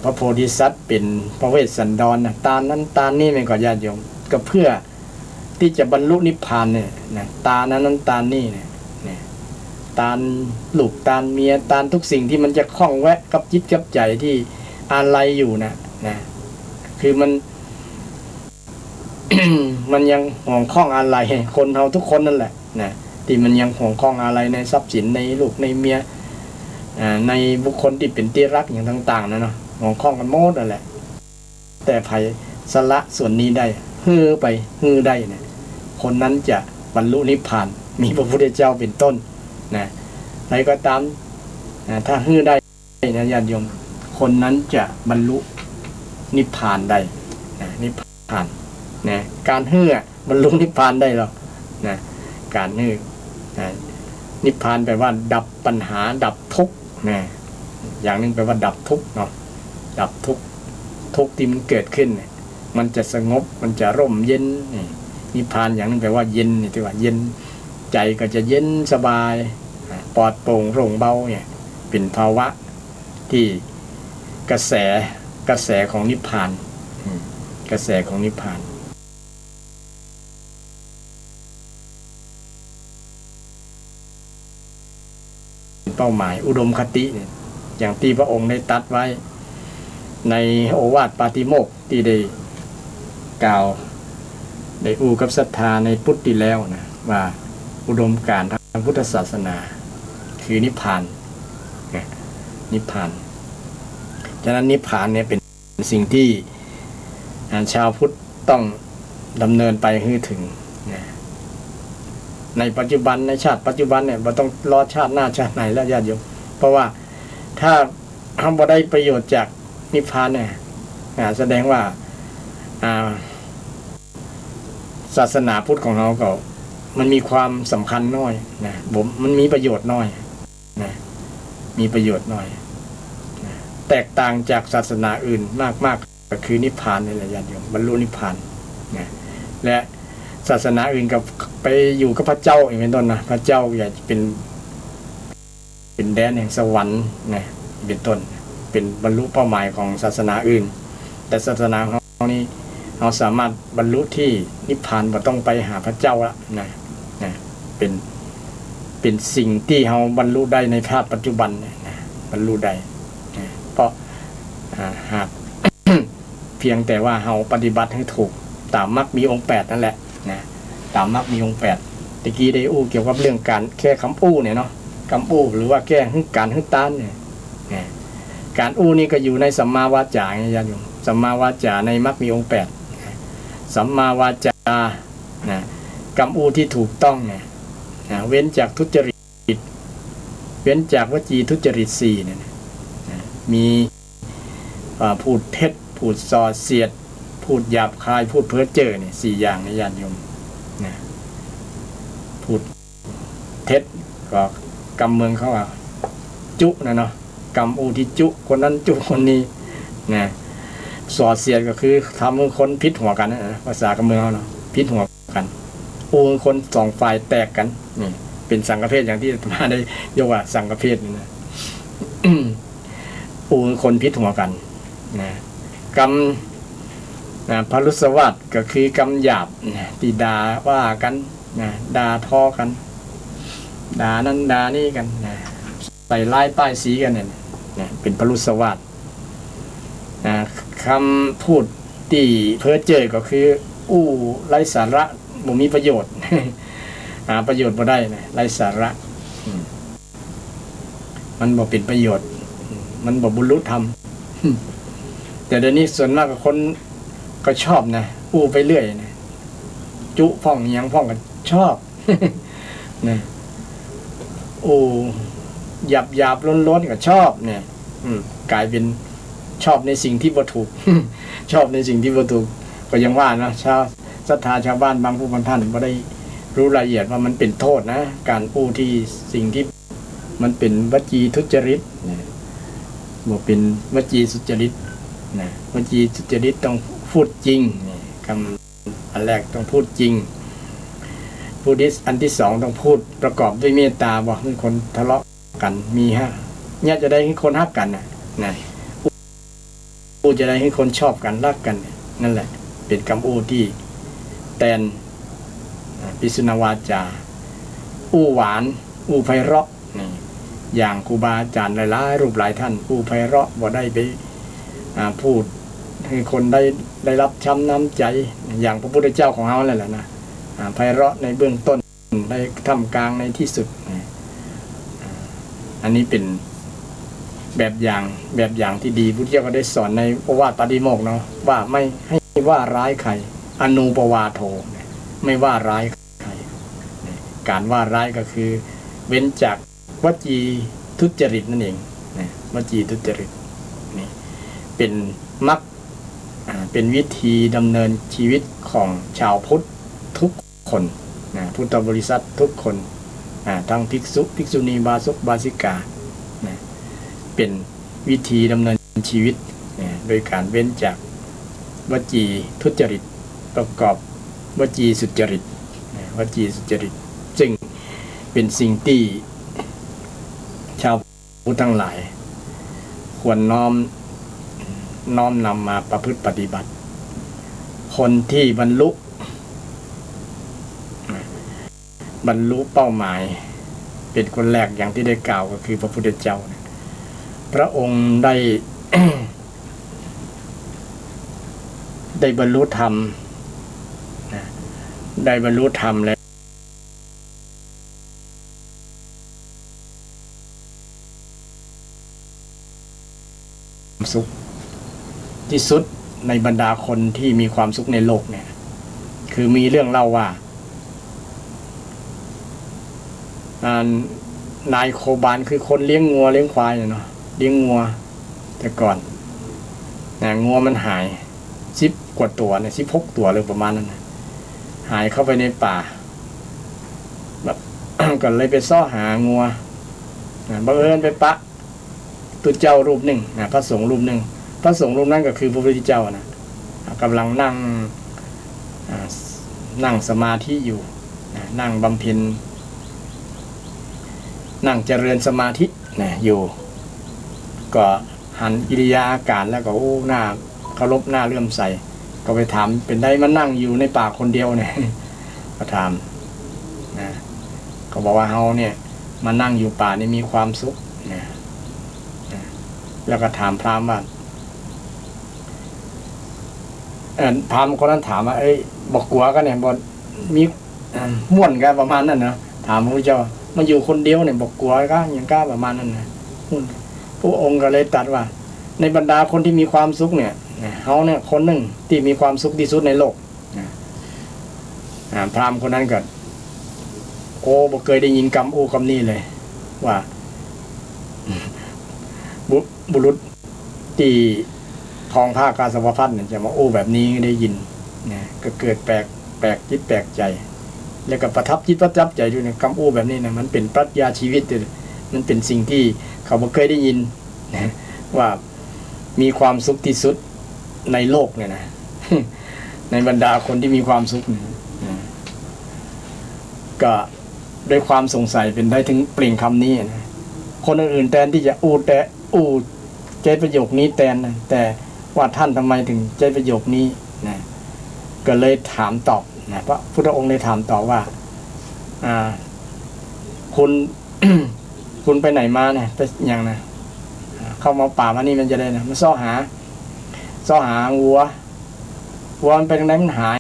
พระโพธิสัตว์เป็นพระเวสสันดรนะตานั้นตานี่เป็นก่อนญาติโยมก็เพื่อที่จะบรรลุนิพพานเนี่ยนะตานั้นตานี่เนี่ยตาลูกตาเมียตาทุกสิ่งที่มันจะคล้องแวะกับจิตกับใจที่อะไรอยู่นะคือมัน มันยังห่วงข้องอะไรคนเราทุกคนนั่นแหละนะที่มันยังห่วงข้องอะไรในทรัพย์สินในลูกในเมียในบุคคลที่เป็นที่รักอย่างต่างๆนะเนาะห่วงข้องกันหมดนั่นแหละแต่ไผสละส่วนนี้ได้ฮื้อไปฮื้อได้เนี่ยคนนั้นจะบรรลุนิพพานมีพระพุทธเจ้าเป็นต้นนะใครก็ตามถ้าฮื้อได้นะญาติโยมคนนั้นจะบรรลุนิพพานได้นิพพานนะการฮื้อบรรลุนิพพานได้หรอกนะการฮื้อนิพพานแปลว่าดับปัญหาดับทุกข์นะอย่างนึงแปลว่าดับทุกข์เนาะดับทุกข์ที่มันเกิดขึ้นเนี่ยมันจะสงบมันจะร่มเย็นนิพพานอย่างนึงแปลว่าเย็นนี่ที่ว่าเย็นใจก็จะเย็นสบายปลอดโปร่งโล่งเบาเนี่ยเป็นภาวะที่กระแสของนิพพานกระแสของนิพพานเป้าหมายอุดมคติเนี่ยอย่างที่พระองค์ได้ตรัสไว้ในโอวาทปาติโมกข์ที่ได้กล่าวได้อูกับศรัทธาในพุทธที่แล้วนะว่าอุดมการณ์ทางพุทธศาสนาคือนิพพานนิพพานฉะนั้นนิพพานเนี่ยเป็นสิ่งที่ชาวพุทธต้องดำเนินไปให้ถึงในปัจจุบันในชาติปัจจุบันเนี่ยเราต้องรอชาติหน้าชาติไหนแล้วญาติโยมเพราะว่าถ้าทำบ่ได้ประโยชน์จากนิพพานเนี่ยแสดงว่าศาสนาพุทธของเราก็มันมีความสำคัญน้อยนะมันมีประโยชน์น้อยนะมีประโยชน์น้อยนะแตกต่างจากศาสนาอื่นมากๆก็คือนิพพานนี่แหละญาติโยมบรรลุนิพพานนะและศาสนาอื่นกับไปอยู่กับพระเจ้าอย่างเป็นต้นนะพระเจ้าอยากเป็นแดนแห่งสวรรค์นะเป็นต้นเป็นบรรลุเป้าหมายของศาสนาอื่นแต่ศาสนาของเรานี่เราสามารถบรรลุที่นิพพานบ่ต้องไปหาพระเจ้าละนะเป็นสิ่งที่เราบรรลุได้ในภาพปัจจุบันนะบรรลุได้นะเพราะหาก เพียงแต่ว่าเราปฏิบัติให้ถูกตามมรรคมีองค์8นั่นแหละนะตามมรรคมีองค์8ตะกี้ได้อู้เกี่ยวกับเรื่องการแค่คำอู้เนี่ยเนาะคำอู้หรือว่าแก้การฮึดต้านเนี่ยการอู้นี่ก็อยู่ในสัมมาวาจาไงญาติโยมสัมมาวาจาในมรรคมีองค์8สัมมาวาจานะคำอู้ที่ถูกต้องเนี่ยเว้นจากทุจริตเว้นจากวจีทุจริต4เนี่ยมีพูดเท็จพูดส่อเสียดพูดหยาบคายพูดเพ้อเจ้อเนี่ย4อย่างในญาติโยมนะพูดเท็จก็กำเมืองเขาว่าจุนะเนาะกำอูที่จุคนนั้นจุคนนี้นะส่อเสียดก็คือทำให้คนพิษหัวกันนะภาษากำเมืองเขาเนาะพิษหัวกันอูคนสองฝ่ายแตกกันนี่เป็นสังฆเพศอย่างที่มาได้ยกว่าสังฆเพศนี่นะ อูคนพิษหัวกันนะกำพรุสวัสดิ์ก็คือกำหยาบที่ด่าว่ากันด่าทอกันด่านั้นด่านี่กันใส่ลายป้ายสีกันเนี่ยเป็นพรุสวัสดิ์คำพูดที่เพ้อเจ้อก็คืออู้ไร้สาระบ่มีประโยชน์ หาประโยชน์บ่ได้นะไร้สาระม มันบ่เป็นประโยชน์มันบ่บรรลุธรรมแต่เดี๋ยวนี้ส่วนมากคนก็ชอบนะอู้ไปเรื่อยนะจุพ่องยังพ่องก็ชอบนะโอ้หยาบหยาบล้นๆก็ชอบเนี่ยกลายเป็นชอบในสิ่งที่บ่ถูก ชอบในสิ่งที่บ่ถูกก็ยังว่านะชาวศรัทธาชาวบ้านบางผู้บางท่านบ่ได้รู้รายละเอียดว่ามันเป็นโทษนะการอู้ที่สิ่งที่มันเป็นวจีทุจริตนะบ่เป็นวจีสุจริตนะวจีสุจริตต้องพูดจริงนะคำอันแรกต้องพูดจริงพูดอันที่สองต้องพูดประกอบด้วยเมตตาบอกให้คนทะเลาะกันมีเนี่ยจะได้ให้คนรักกันนะอู้จะได้ให้คนชอบกันรักกันนั่นแหละเป็นคำอู้ที่แตนปิสุนวาจาอู้หวานอู้ไพเราะนี่อย่างครูบาอาจารย์หลายๆรูปหลายท่านอู้ไพเราะบ่ได้ไปพูดให้คนได้รับช้ำน้ำใจอย่างพระพุทธเจ้าของเราแหละนะไพเราะในเบื้องต้นในท่ามกลางในที่สุดอันนี้เป็นแบบอย่างที่ดีพุทธเจ้าก็ได้สอนในโอวาทปาฏิโมกข์เนาะว่าไม่ให้ว่าร้ายใครอนุปวาโทไม่ว่าร้ายใครการว่าร้ายก็คือเว้นจากวจีทุจริตนั่นเองวจีทุจริตนี่เป็นมรรคเป็นวิธีดำเนินชีวิตของชาวพุทธทุกคนพุทธบริษัททุกคนทั้งภิกษุภิกษุณีบาสกบาสิกาเป็นวิธีดำเนินชีวิตโดยการเว้นจากวจีทุจริตประกอบวจีสุจริตวจีสุจริตซึ่งเป็นสิ่งที่ชาวพุทธทั้งหลายควรน้อมนำมาประพฤติปฏิบัติคนที่บรรลุเป้าหมายเป็นคนแรกอย่างที่ได้กล่าวก็คือพระพุทธเจ้าพระองค์ได้ ได้บรรลุธรรมได้บรรลุธรรมแล้วสุขที่สุดในบรรดาคนที่มีความสุขในโลกเนี่ยคือมีเรื่องเล่าว่านายโคบานคือคนเลี้ยงงัวเลี้ยงควายเนาะเลี้ยงงัวแต่ก่อนงัวมันหาย10 กว่าตัวเนี่ย16 ตัวเลยประมาณนั้นหายเข้าไปในป่าแบบ ก็เลยไปซ่อหางัวบังเอิญไปปะตุเจ้ารูปหนึ่งพระสงฆ์รูปหนึ่งพระสงฆ์รูปนั้นก็คือพระพุทธเจ้านะกำลังนั่งสมาธิอยู่นั่งบำเพ็ญนั่งเจริญสมาธิอยู่ก็หันกิริยาอาการแล้วก็หน้าเคารพหน้าเลื่อมใสก็ไปถามเป็นได้มานั่งอยู่ในป่าคนเดียวเนี่ยก็ถามก็บอกว่าเฮาเนี่ยมานั่งอยู่ป่านี่มีความสุขแล้วก็ถามพราหมณ์ว่าพราหมณ์คนนั้นถามว่าบอกกลัวกันเนี่ยบอกมีม่วนกันประมาณนั้นนะถามพระพุทธเจ้ามาอยู่คนเดียวเนี่ยบอกกลัวก็อย่างก้าประมาณนั้นนะพระองค์ก็เลยตรัสว่าในบรรดาคนที่มีความสุขเนี่ยเขาเนี่ยคนหนึ่งที่มีความสุขที่สุดในโลกพราหมณ์คนนั้นก็บ่เคยได้ยินคำนี้เลยว่าบุรุษที่ทองผ้ากาสาวพัดเนี่ยจะมาแบบนี้ได้ยินก็เกิดแปลกจิตแปลกใจแล้วก็ประทับจิตประทับใจด้วยในคำแบบนี้นะมันเป็นปรัชญาชีวิตเลยมันเป็นสิ่งที่เขาบ่เคยได้ยินว่ามีความสุขที่สุดในโลกเนี่ยนะ ในบรรดาคนที่มีความสุขก็ด้วยความสงสัยเป็นได้ถึงเปล่งคำนี้นะคนอื่นๆแทนที่จะใจประโยคนี้แทนนะแต่ว่าท่านทำไมถึงใจประโยคนี้นะก็เลยถามตอบนะพระพุทธองค์ได้ถามตอบว่าคุณ คุณไปไหนมาเนี่ยไปอย่างนะเข้ามาป่ามานี่มันจะได้นะมาซ่อหาวัวมันไปทางไหนมันหาย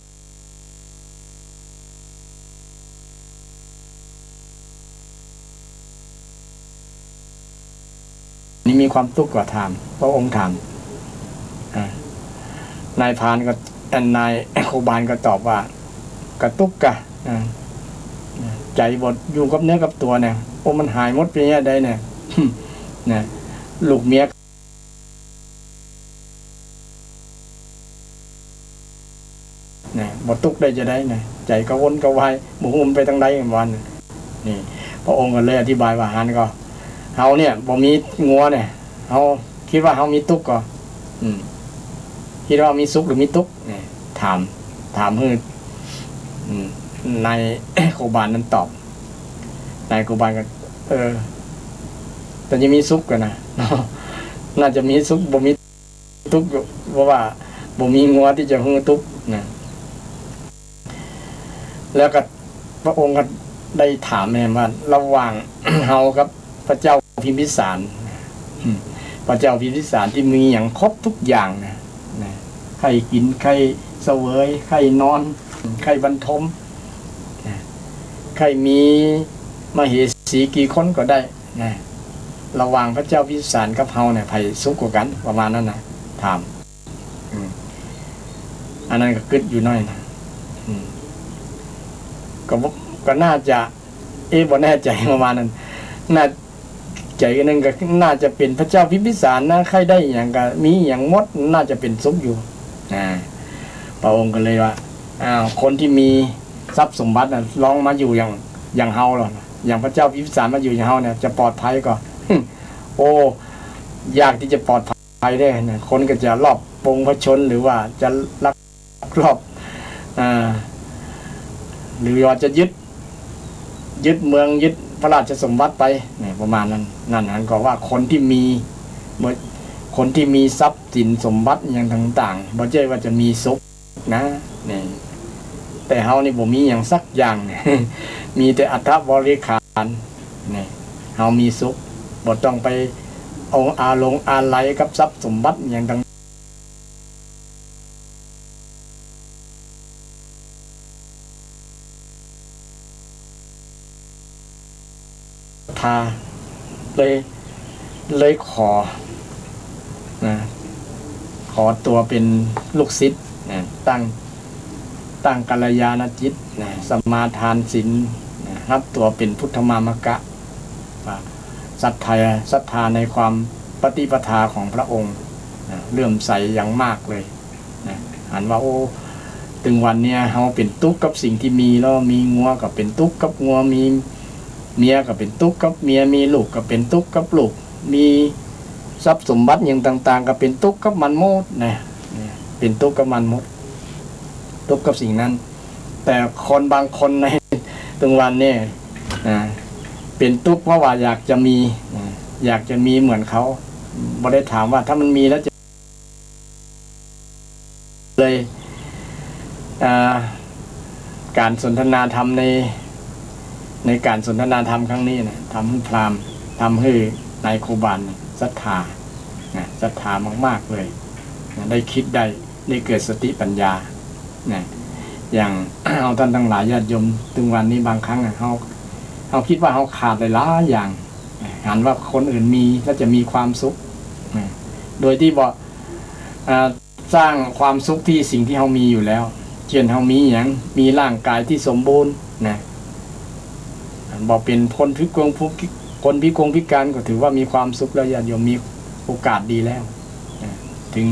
นี่มีความทุกข์กว่าถามพระองค์ถามนายพรานก็นายโคบาลก็ตอบว่ากระตุกกะใจบดอยู่กับเนื้อกับตัวเนี่ยโอ้มันหายหมดไปเนี่ยได้เนี่ยนะลูกเมียเนี่ยบดตุกได้จะได้เนี่ยใจกระวนกระวายหมุนไปทางใดวันนี่พระองค์ก็เลยอธิบายว่าหันก็เฮาเนี่ยบ่มีงัวเนี่ยเฮาคิดว่าเฮามีตุกก็คิดว่ามีสุขหรือมีตุกเนี่ยถามให้นายโคบาลนั้นตอบนายโคบาลก็แต่จะมีสุขกันนะน่าจะมีสุขบ่มีตุกเพราะว่าบ่มีงัวที่จะหื้อตุกนะแล้วก็พระองค์ก็ได้ถามแม่ว่าระหว่าง เฮากับพระเจ้าพิมพิสารพระเจ้าพิมพิสารที่มีอย่างครบทุกอย่างนะใครกินใครเสวยใครนอนใครบรรทมใครมีมเหสีกี่คนก็ได้นะระหว่างพระเจ้าพิมพิสารกับเฮาเนี่ยใครสุขกว่ากันประมาณนั้นนะถามอันนั้นก็กึดอยู่น้อยนะก็น่าจะบ่แน่ใจประมาณนั้นน่าใจกันนึงก็น่าจะเป็นพระเจ้าพิมพิสารนะใครได้อย่างก็มีอย่างมดน่าจะเป็นสุขอยู่พระองค์ก็เลยว่าคนที่มีทรัพย์สมบัติลองมาอยู่อย่างเฮาหรออย่างพระเจ้าพิมพิสารมาอยู่อย่างเฮาเนี่ยจะปลอดภัยก็ โอ้ยากที่จะปลอดภัยได้นะคนก็จะรอบปงพระชนหรือว่าจะลักรอบหรือว่าจะยึดเมืองยึดพระราชสมบัติไปเนี่ยประมาณนั้นนั่นก็ว่าคนที่มีทรัพย์สินสมบัติอย่างต่างๆบ่ใช่ว่าจะมีสุขนะนี่แต่เฮานี่บ่มีอย่างสักอย่างมีแต่อัฐบริขารนี่เฮามีสุขบ่ต้องไปเอาอาลัยกับทรัพย์สมบัติอย่างต่างเลยขอตัวเป็นลูกศิษย์ตั้งกัลยาณจิตสมาทานศีลรับตัวเป็นพุทธมามกะศรัทธาในความปฏิปทาของพระองค์เลื่อมใสอย่างมากเลยหันว่าโอ้ถึงวันเนี้ยเฮาเป็นทุกข์กับสิ่งที่มีแล้วมีงัวก็เป็นทุกข์กับงัวมีเมียก็เป็นทุกข์กับเมียมีลูกก็เป็นทุกข์กับลูกมีทรัพย์สมบัติอย่างต่างๆก็เป็นทุกข์กับมันหมดนะเป็นทุกข์กับมันหมดทุกข์กับสิ่งนั้นแต่คนบางคนในถึงวันนี้เป็นทุกข์เพราะว่าอยากจะมีเหมือนเขาบ่ได้ถามว่าถ้ามันมีแล้วจะเลยการสนทนาธรรมในการสนทนาธรรมครั้งนี้นะทำให้พราหมณ์ทำให้นายโคบาลศรัทธามากๆเลยได้คิดได้เกิดสติปัญญาอย่างเอาท่านทั้งหลายญาติโยมถึงวันนี้บางครั้งเขาคิดว่าเขาขาดหลายอย่างหันว่าคนอื่นมีก็จะมีความสุขโดยที่บอกสร้างความสุขที่สิ่งที่เขามีอยู่แล้วเช่นเขามีอย่างมีร่างกายที่สมบูรณ์บอกเป็นคนพิกลพิการก็ถือว่ามีความสุขแล้วญาติโยมมีโอกาสดีแล้วถึง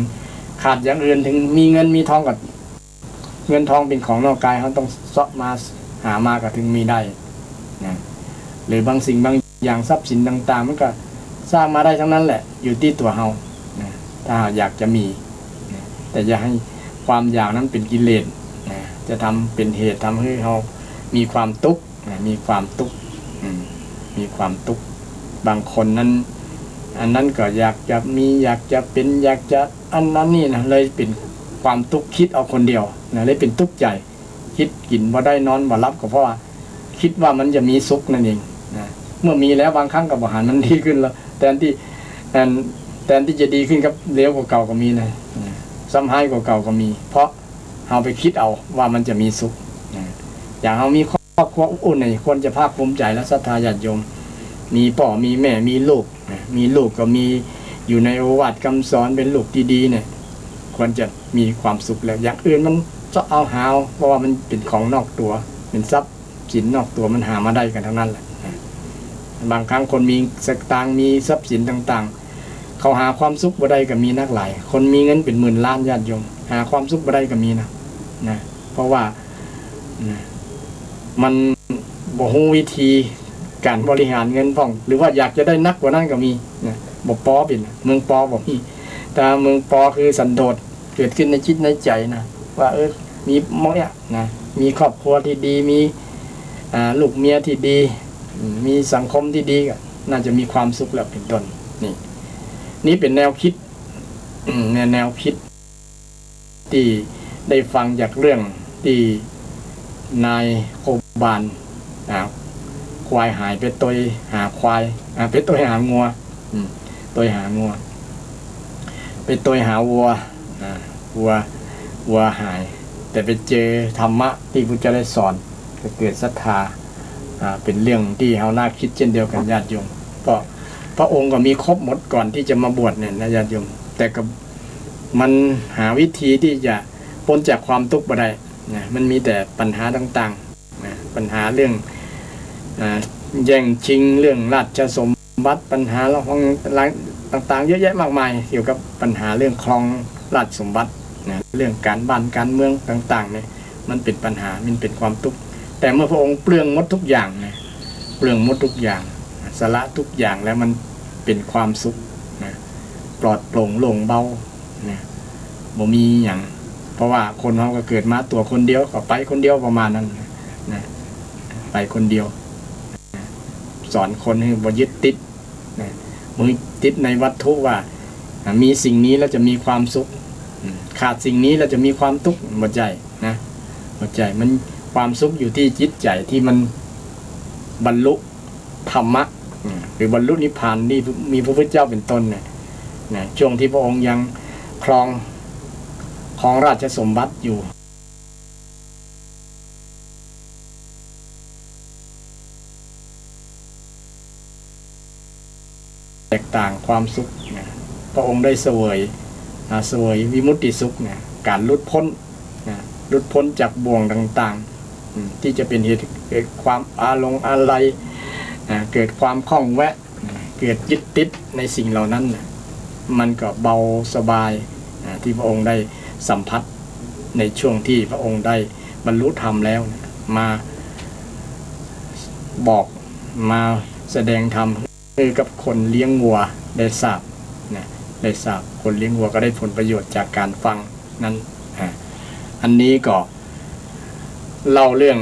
ขาดอย่างอื่นถึงมีเงินมีทองกับเงินทองเป็นของนอกกายเขาต้องเสาะมาหามาก็ถึงมีได้หรือบางสิ่งบางอย่างทรัพย์สินต่างๆมันก็สร้างมาได้ทั้งนั้นแหละอยู่ที่ตัวเราถ้าอยากจะมีแต่อย่าให้ความอยากนั้นเป็นกิเลสจะทำเป็นเหตุทำให้เรามีความทุกข์มีความทุกข์บางคนนั้นอันนั้นก็อยากจะมีอยากจะเป็นอยากจะอันนั้นนี่นะเลยเป็นความทุกข์คิดเอาคนเดียวเลยเป็นทุกข์ใจคิดกินบ่ได้นอนบ่หลับก็เพราะว่าคิดว่ามันจะมีสุขนั่นเองเมื่อมีแล้วบางครั้งกับอาหารมันดีขึ้นแล้วแทนที่จะดีขึ้นครับเลวกว่าเก่าก็มีนะซ้ำให้กว่าเก่าก็มีเพราะเราไปคิดเอาว่ามันจะมีสุขอย่างเรามีครอบครัวอบอุ่นควรจะภาคภูมิใจและศรัทธาญาติโยม มีพ่อมีแม่มีลูกมีลูกก็มีอยู่ในโอวาทคำสอนเป็นลูกดีๆเนี่ยควรจะมีความสุขแล้วอย่างอื่นมันจะเอาหาเพราะว่ามันเป็นของนอกตัวเป็นทรัพย์สินนอกตัวมันหามาได้กันทั้งนั้นแหละบางครั้งคนมีสตางค์มีทรัพย์สินต่างๆเขาหาความสุขบ่ได้ก็มีนักหลายคนมีเงินเป็นหมื่นล้านญาติโยมหาความสุขบ่ได้ก็มีนะเพราะว่ามันบ่ฮู้วิธีการบริหารเงินพ่องหรือว่าอยากจะได้นักกว่านั้นก็มีนะบ่ปอเป็นเมืองปอบ่มีแต่เมืองปอคือสันโดษเกิดขึ้นในจิตในใจนะว่ามีหมอนะมีครอบครัวที่ดีมีลูกเมียที่ดีมีสังคมที่ดีก็น่าจะมีความสุขแล้วเป็นต้นนี่เป็นแนวคิดแนวคิดที่ได้ฟังจากเรื่องที่นายโคบานควายหายไปตัวหาควายไปตัวหางัวตัวหางัวไปตัวหาวัวหายแต่ไปเจอธรรมะที่พระเจ้าได้สอนก็เกิดศรัทธาเป็นเรื่องที่เราน่าคิดเช่นเดียวกันญาติโยมก็พระองค์ก็มีครบหมดก่อนที่จะมาบวชเนี่ยนะญาติโยมแต่ก็มันหาวิธีที่จะพ้นจากความทุกข์บ่ได้นะมันมีแต่ปัญหาต่างๆนะปัญหาเรื่องแย่งชิงเรื่องราชสมบัติปัญหาเรื่องต่างๆเยอะแยะมากมายเกี่ยวกับปัญหาเรื่องครองราชสมบัตินะเรื่องการบ้านการเมืองต่างๆเนี่ยมันเป็นปัญหามันเป็นความทุกข์แต่เมื่อพระองค์เปลืองหมดทุกอย่างนะเปลืองหมดทุกอย่างสละทุกอย่างแล้วมันเป็นความสุขนะปลอดโปร่งโล่งเบานะบ่มีอย่างเพราะว่าคนเราก็เกิดมาตัวคนเดียวก็ไปคนเดียวประมาณนั้นนะไปคนเดียวนะสอนคนให้บ่ยึดติดนะบ่ติดในวัตถุว่ามีสิ่งนี้แล้วจะมีความสุขขาดสิ่งนี้แล้วจะมีความทุกข์บ่ใจนะบ่ใจมันความสุขอยู่ที่จิตใจที่มันบรรลุธรรมะหรือบรรลุนิพพานนี่มีพระพุทธเจ้าเป็นต้นเนี่ยช่วงที่พระองค์ยังครองราชสมบัติอยู่แตกต่างความสุขพระองค์ได้เสวยวิมุตติสุขการหลุดพ้นจากบ่วงต่างๆที่จะเป็นเหตุเกิดความอะไรเกิดความคล้องแวะเกิดยึดติดในสิ่งเหล่านั้นมันก็เบาสบายที่พระองค์ได้สัมผัสในช่วงที่พระองค์ได้บรรลุธรรมแล้วมาบอกมาแสดงธรรมคือกับคนเลี้ยงวัวได้ทราบคนเลี้ยงวัวก็ได้ผลประโยชน์จากการฟังนั้นอันนี้ก็เล่าเรื่อง